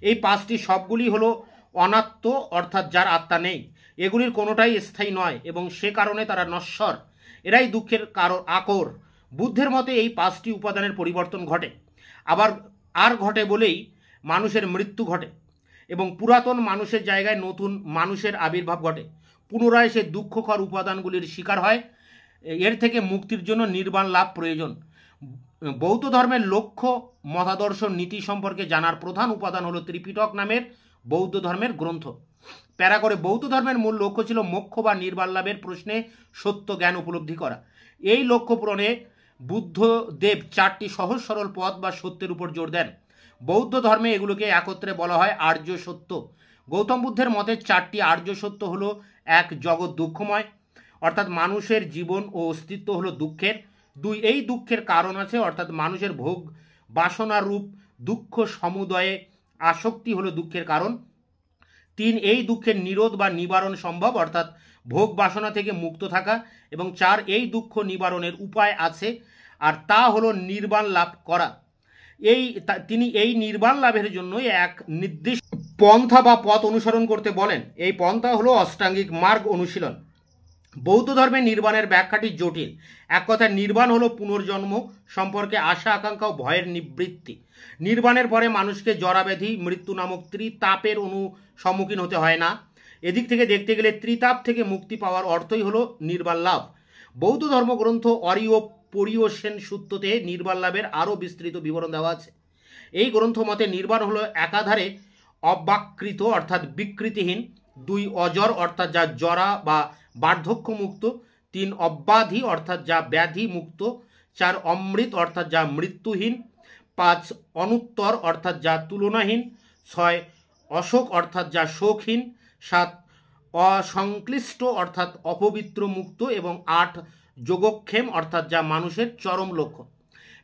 এই 5টি সবগুলি হলো অনাত্ম, অর্থাৎ যার আত্মা নেই। এগুলির কোনোটাই স্থায়ী নয় এবং সে কারণে তারা নশ্বর। এরাই দুঃখের কারণ আকর। বুদ্ধের মতে এই 5টি উপাদানের পরিবর্তন ঘটে, আবার আর ঘটে বলেই মানুষের মৃত্যু ঘটে এবং পুরাতন মানুষের জায়গায় নতুন মানুষের আবির্ভাব ঘটে। পুনরায় সে দুঃখকর উপাদানগুলির শিকার হয়। এর থেকে মুক্তির জন্য নির্বাণ লাভ প্রয়োজন। বৌদ্ধ ধর্মের লক্ষ্য, মতাদর্শ, নীতি সম্পর্কে জানার প্রধান উপাদান হলো ত্রিপিটক নামের বৌদ্ধ ধর্মের গ্রন্থ। প্যারা করে বৌদ্ধ ধর্মের মূল লক্ষ্য ছিল মোক্ষ বা নির্বাণ লাভের প্রশ্নে সত্য জ্ঞান উপলব্ধি করা। এই লক্ষ্য পূরণে বুদ্ধদেব 4টি সহজ সরল পথ বা সত্যের উপর জোর দেন। বৌদ্ধ ধর্মে এগুলোকে একত্রে বলা হয় আর্য সত্য। গৌতম বুদ্ধের মতে 4টি আর্য সত্য হলো: 1, জগৎ দুঃখময়, অর্থাৎ মানুষের জীবন ও অস্তিত্ব হলো দুঃখের। 2, এই দুঃখের কারণ আছে, অর্থাৎ মানুষের ভোগ বাসনা রূপ দুঃখ সমুদয়ে আসক্তি হলো দুঃখের কারণ। 3, এই দুঃখের নিরোধ বা নিবারণ সম্ভব, অর্থাৎ ভোগ বাসনা থেকে মুক্ত থাকা। এবং 4, এই দুঃখ নিবারণের উপায় আছে, আর তা হলো নির্বাণ লাভ করা। তিনি এই নির্বাণ লাভের জন্য এক নির্দিষ্ট পন্থা বা পথ অনুসরণ করতে বলেন। এই পন্থা হলো অষ্টাঙ্গিক মার্গ অনুশীলন। বৌদ্ধ ধর্মে নির্বাণের ব্যাখ্যাটি জটিল। এক কথায় নির্বাণ হলো পুনর্জন্ম সম্পর্কে আশা আকাঙ্ক্ষা ও ভয়ের নিবৃত্তি। নির্বাণের পরে মানুষকে জরাব্যাধি মৃত্যু নামক ত্রিতাপের সম্মুখীন হতে হয় না। এদিক থেকে দেখতে গেলে ত্রিতাপ থেকে মুক্তি পাওয়ার অর্থই হলো নির্বাণ লাভ। বৌদ্ধ ধর্মগ্রন্থ অরিও পরিওসেন সূত্রতে নির্বাণ লাভের আরও বিস্তৃত বিবরণ দেওয়া আছে। এই গ্রন্থ মতে নির্বাণ হলো একাধারে অব্যাকৃত অর্থাৎ বিকৃতিহীন, 2, অজর অর্থাৎ যা জরা বা বার্ধক্য মুক্ত, 3, অব্যাধি অর্থাৎ যা ব্যাধি মুক্ত, 4, অমৃত অর্থাৎ যা মৃত্যুহীন, 5, অনুত্তর অর্থাৎ যা তুলনাহীন, 6, অশোক অর্থাৎ যা শোকহীন, 7, অসংশ্লিষ্ট অর্থাৎ অপবিত্র মুক্ত, এবং 8, যোগক্ষেম অর্থাৎ যা মানুষের চরম লক্ষ্য।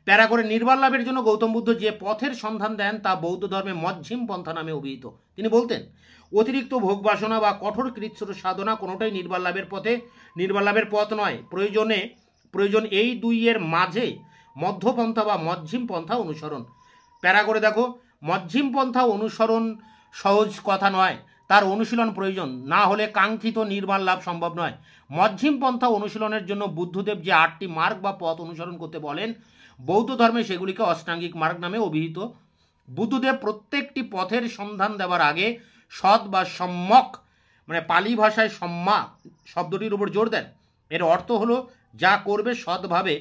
প্যারা করে নির্বাণ লাভের জন্য গৌতম বুদ্ধ যে পথের সন্ধান দেন তা বৌদ্ধ ধর্মে মজ্ঝিম পন্থা নামে অভিহিত। তিনি বলতেন অতিরিক্ত ভোগ বাসনা বা কঠোর কৃচ্ছ্র সাধনা কোনোটাই নির্বাণ লাভের পথ নয়। প্রয়োজন এই দুইয়ের মাঝে মধ্যপন্থা বা মজ্ঝিম পন্থা অনুসরণ। প্যারা করে দেখো, মজ্ঝিম পন্থা অনুসরণ সহজ কথা নয়, তার অনুশীলন প্রয়োজন, না হলে কাঙ্ক্ষিত নির্বাণ লাভ সম্ভব নয়। মজ্ঝিম পন্থা অনুশীলনের জন্য বুদ্ধদেব যে 8টি মার্গ বা পথ অনুসরণ করতে বলেন, বৌদ্ধ ধর্মে সেগুলিকে অষ্টাঙ্গিক মার্গ নামে অভিহিত। বুদ্ধদেব প্রত্যেকটি পথের সন্ধান দেওয়ার আগে সৎ বা সম্যক, মানে পালি ভাষায় সম্মা শব্দটির উপর জোর দেন। এর অর্থ হলো যা করবে সৎভাবে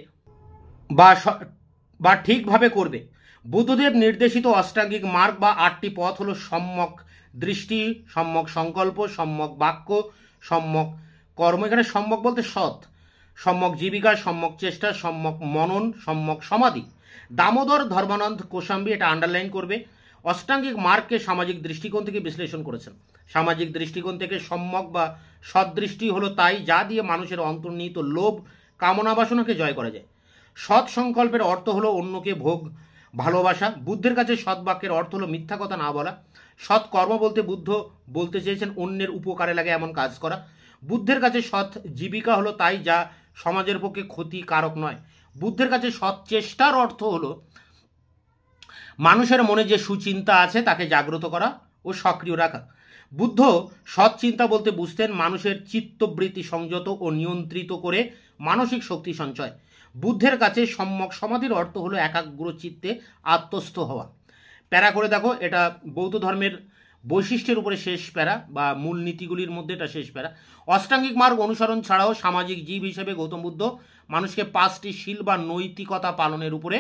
বা ঠিকভাবে করবে। বুদ্ধদেব নির্দেশিত অষ্টাঙ্গিক মার্গ বা 8টি পথ হলো সম্যক দৃষ্টি, সম্যক সংকল্প, সম্যক বাক্য, সম্যক কর্ম, এখানে সম্যক বলতে সৎ, সম্যক জীবিকা, সম্যক চেষ্টা, সম্যক মনন, সম্যক সমাধি। দামোদর ধর্মানন্দ কোশাম্বী এটা আন্ডারলাইন করবে। অষ্টাঙ্গিক মার্গকে সামাজিক দৃষ্টিকোণ থেকে বিশ্লেষণ করেছেন। সামাজিক দৃষ্টিকোণ থেকে সম্যক বা সৎদৃষ্টি হলো তাই যা দিয়ে মানুষের অন্তর্নিহিত লোভ কামনা বাসনাকে জয় করা যায়। সৎ সংকল্পের অর্থ হলো অন্যকে ভোগ ভালোবাসা। বুদ্ধের কাছে সৎ বাক্যের অর্থ হলো মিথ্যা কথা না বলা। সৎ কর্ম বলতে বুদ্ধ বলতে চেয়েছেন অন্যের উপকারে লাগে এমন কাজ করা। বুদ্ধের কাছে সৎ জীবিকা হলো তাই যা সমাজের পক্ষে ক্ষতিকারক নয়। বুদ্ধের কাছে সৎ চেষ্টার অর্থ হলো মানুষের মনে যে সুচিন্তা আছে তাকে জাগ্রত করা ও সক্রিয় রাখা। বুদ্ধ সৎ চিন্তা বলতে বুঝতেন মানুষের চিত্তবৃত্তি সংযত ও নিয়ন্ত্রিত করে মানসিক শক্তি সঞ্চয়। বুদ্ধের কাছে সম্যক সমাধির অর্থ হলো একাগ্র চিত্তে আত্মস্থ হওয়া। প্যারা করে দেখো, এটা বৌদ্ধ ধর্মের বৈশিষ্ট্যের উপরে শেষ প্যারা বা মূল নীতিগুলির মধ্যে এটা শেষ প্যারা। অষ্টাঙ্গিক মার্গ অনুসরণ ছাড়াও সামাজিক জীব হিসেবে গৌতম বুদ্ধ মানুষকে 5টি শীল বা নৈতিকতা পালনের উপরে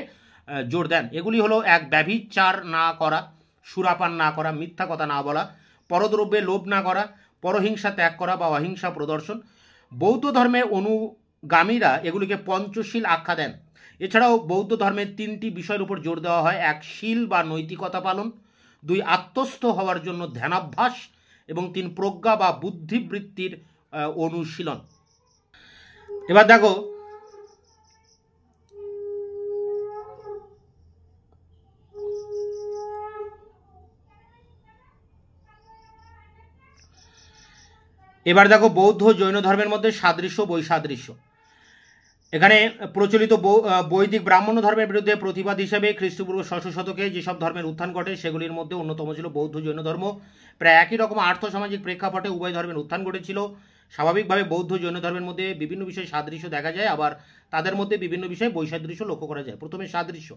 জোর দেন। এগুলি হলো: 1, ব্যভিচার না করা, সুরাপান না করা, মিথ্যা কথা না বলা, পরদ্রব্যে লোভ না করা, পরহিংসা ত্যাগ করা বা অহিংসা প্রদর্শন। বৌদ্ধ ধর্মের অনুগামীরা এগুলিকে পঞ্চশীল আখ্যা দেন। এছাড়াও বৌদ্ধ ধর্মের 3টি বিষয়ের উপর জোর দেওয়া হয়: 1 শীল বা নৈতিকতা পালন, 2 আত্মস্থ হওয়ার জন্য ধ্যানাভ্যাস, এবং 3 প্রজ্ঞা বা বুদ্ধিবৃত্তির অনুশীলন। এবার দেখো বৌদ্ধ জৈন ধর্মের মধ্যে সাদৃশ্য বৈসাদৃশ্য। এখানে প্রচলিত বৈদিক ব্রাহ্মণ্য ধর্মের বিরুদ্ধে প্রতিবাদ হিসেবে খ্রিস্টপূর্ব 6শ শতকে যেসব ধর্মের উত্থান ঘটে সেগুলির মধ্যে অন্যতম ছিল বৌদ্ধ জৈন ধর্ম। প্রায় একই রকম আর্থসামাজিক প্রেক্ষাপটে উভয় ধর্মের উত্থান ঘটেছিল। স্বাভাবিকভাবে বৌদ্ধ জৈন ধর্মের মধ্যে বিভিন্ন বিষয়ে সাদৃশ্য দেখা যায়, আবার তাদের মধ্যে বিভিন্ন বিষয়ে বৈসাদৃশ্য লক্ষ্য করা যায়। প্রথমে সাদৃশ্য।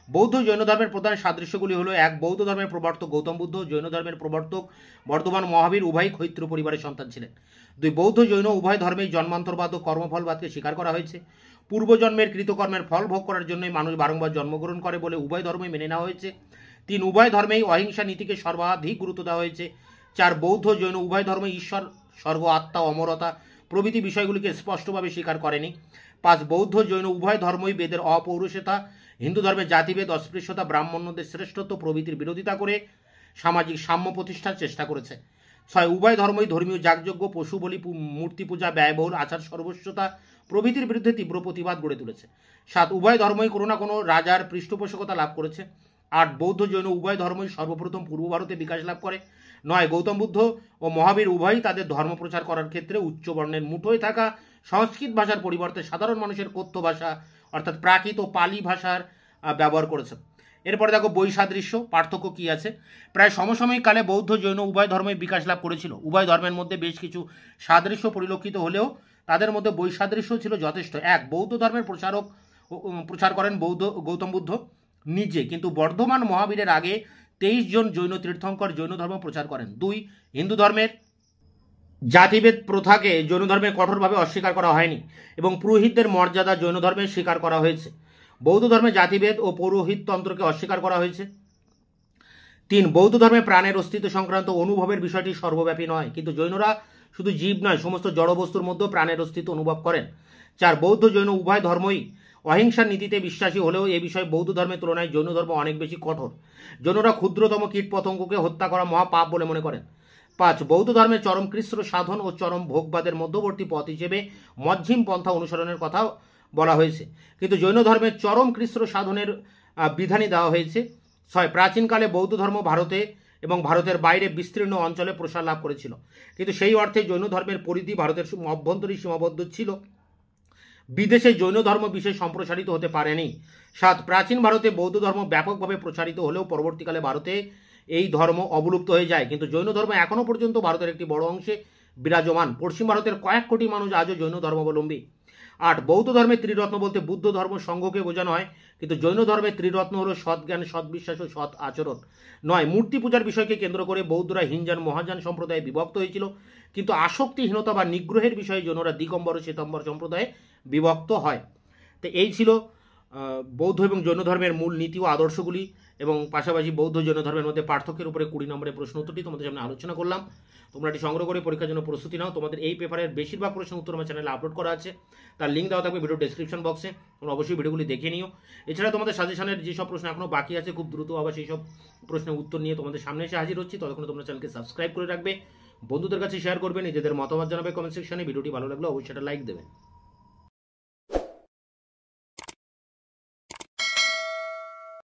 বৌদ্ধ জৈন ধর্মের প্রধান সাদৃশ্যগুলি হলো: 1 বৌদ্ধ ধর্মের প্রবর্তক গৌতম বুদ্ধ, জৈন ধর্মের প্রবর্তক বর্ধমান মহাবীর উভয়ই ক্ষৈত্র পরিবারের সন্তান ছিলেন। 2 বৌদ্ধ জৈন উভয় ধর্মেই জন্মান্তরবাদ ও কর্মফলবাদকে স্বীকার করা হয়েছে। পূর্বজন্মের কৃতকর্মের ফল ভোগ করার জন্যই মানুষ বারংবার জন্মগ্রহণ করে বলে উভয় ধর্মই মেনে নেওয়া হয়েছে। 3 উভয় ধর্মেই অহিংসা নীতিকে সর্বাধিক গুরুত্ব দেওয়া হয়েছে। 4 বৌদ্ধ জৈন উভয় ধর্মই ঈশ্বর, স্বর্গ, আত্মা, অমরতা প্রভৃতি বিষয়গুলিকে স্পষ্টভাবে স্বীকার করেনি। 5 বৌদ্ধ জৈন উভয় ধর্মই বেদের অপৌরুষতা, হিন্দু ধর্মের জাতিভেদ, অস্পৃশ্যতা, ব্রাহ্মণ্যদের শ্রেষ্ঠত্ব প্রভৃতির বিরোধিতা করে সামাজিক সাম্য প্রতিষ্ঠার চেষ্টা করেছে। 6 উভয় ধর্মই ধর্মীয় যাগযজ্ঞ, পশু বলি, মূর্তি পূজা, ব্যয়বহুল আচার সর্বস্বতা প্রভৃতির বিরুদ্ধে তীব্র প্রতিবাদ গড়ে তুলেছে। 7 উভয় ধর্মই কোনো না কোনো রাজার পৃষ্ঠপোষকতা লাভ করেছে। 8 বৌদ্ধ জৈন উভয় ধর্মই সর্বপ্রথম পূর্ব ভারতে বিকাশ লাভ করে। 9 গৌতম বুদ্ধ ও মহাবীর উভয়ই তাদের ধর্ম প্রচার করার ক্ষেত্রে উচ্চ বর্ণের মুঠোয় থাকা সংস্কৃত ভাষার পরিবর্তে সাধারণ মানুষের কথ্য ভাষা অর্থাৎ প্রাকৃত পালি ভাষার ব্যবহার করেছে। এরপরে দেখো বৈসাদৃশ্য, পার্থক্য কি আছে। প্রায় সমসাময়িক কালে বৌদ্ধ জৈন উভয় ধর্মই বিকাশ লাভ করেছিল। উভয় ধর্মের মধ্যে বেশ কিছু সাদৃশ্য পরিলক্ষিত হলেও তাদের মধ্যে বৈসাদৃশ্য ছিল যথেষ্ট। 1 বৌদ্ধ ধর্মের প্রচার করেন গৌতম বুদ্ধ নিজে, কিন্তু বর্ধমান মহাবীরের আগে 23 জন জৈন তীর্থঙ্কর জৈন ধর্ম প্রচার করেন। 2 হিন্দু ধর্মের জাতিভেদ প্রথাকে জৈন ধর্মে কঠোরভাবে অস্বীকার করা হয়নি এবং পুরোহিতদের মর্যাদা জৈন ধর্মে স্বীকার করা হয়েছে। বৌদ্ধ ধর্মে জাতিভেদ ও পৌরোহিততন্ত্রকে অস্বীকার করা হয়েছে। 3 বৌদ্ধ ধর্মে প্রাণের অস্তিত্ব সংক্রান্ত অনুভবের বিষয়টি সর্বব্যাপী নয়, কিন্তু জৈনরা শুধু জীব নয় সমস্ত জড়বস্তুর মধ্যেও প্রাণের অস্তিত্ব অনুভব করেন। 4 বৌদ্ধ জৈন উভয় ধর্মই অহিংসার নীতিতে বিশ্বাসী হলেও এ বিষয়ে বৌদ্ধ ধর্মের তুলনায় জৈন ধর্ম অনেক বেশি কঠোর। জৈনরা ক্ষুদ্রতম কীটপতঙ্গকে হত্যা করা মহাপাপ বলে মনে করেন। 5 বৌদ্ধ ধর্মের চরম কৃষ্ণ সাধন ও চরম ভোগবাদের মধ্যবর্তী পথ হিসেবে মধ্যম পন্থা অনুসরণের কথা বলা হয়েছে, কিন্তু জৈন ধর্মের চরম কৃষ্ণ সাধনের বিধানই দেওয়া হয়েছে। 6 প্রাচীনকালে বৌদ্ধ ধর্ম ভারতে এবং ভারতের বাইরে বিস্তীর্ণ অঞ্চলে প্রসার লাভ করেছিল, কিন্তু সেই অর্থে জৈন ধর্মের পরিধি ভারতের অভ্যন্তরীণ সীমাবদ্ধ ছিল, বিদেশে জৈন ধর্ম বিশেষ সম্প্রসারিত হতে পারেনি। 7 প্রাচীন ভারতে বৌদ্ধ ধর্ম ব্যাপকভাবে প্রচারিত হলেও পরবর্তীকালে ভারতে এই ধর্ম অবলুপ্ত হয়ে যায়, কিন্তু জৈন ধর্ম এখনও পর্যন্ত ভারতের একটি বড় অংশে বিরাজমান। পশ্চিম ভারতের কয়েক কোটি মানুষ আজও জৈন ধর্মাবলম্বী। 8 বৌদ্ধ ধর্মের ত্রিরত্ন বলতে বুদ্ধ ধর্ম সংঘকে বোঝানো হয়, কিন্তু জৈন ধর্মের ত্রিরত্ন হল সৎজ্ঞান, সৎবিশ্বাস ও সৎ আচরণ। 9 মূর্তি পূজার বিষয়কে কেন্দ্র করে বৌদ্ধরা হিনজান মহাযান সম্প্রদায়ে বিভক্ত হয়েছিল, কিন্তু আসক্তিহীনতা বা নিগ্রহের বিষয়ে জৈনরা দিগম্বর ও শ্বেতাম্বর সম্প্রদায়ে বিভক্ত হয়। তো এই ছিল বৌদ্ধ এবং জৈন ধর্মের মূল নীতি ও আদর্শগুলি এবং পাশাপাশি বৌদ্ধ জৈন ধর্মের মধ্যে পার্থক্যের উপরে 20 নম্বরের প্রশ্ন উত্তরটি তোমাদের সামনে আলোচনা করলাম। তোমরা এটি সংগ্রহ করে পরীক্ষার জন্য প্রস্তুতি নাও। তোমাদের এই পেপারের বেশিরভাগ প্রশ্ন উত্তর আমার চ্যানেলে আপলোড করা আছে, তার লিঙ্ক দেওয়া থাকবে ভিডিও ডেসক্রিপশন বক্সে, তোমরা অবশ্যই ভিডিওগুলি দেখে নিও। এছাড়া তোমাদের সাজেশনের যেসব প্রশ্ন এখনও বাকি আছে খুব দ্রুত আবার সেই সব প্রশ্নের উত্তর নিয়ে তোমাদের সামনে এসে হাজির হচ্ছি। ততক্ষণ তোমরা চ্যানেলকে সাবস্ক্রাইব করে রাখবে, বন্ধুদের কাছে শেয়ার করবে, নিজেদের মতামত জানাবে কমেন্ট সেকশনে। ভিডিওটি ভালো লাগলে অবশ্যই একটা লাইক দেবে।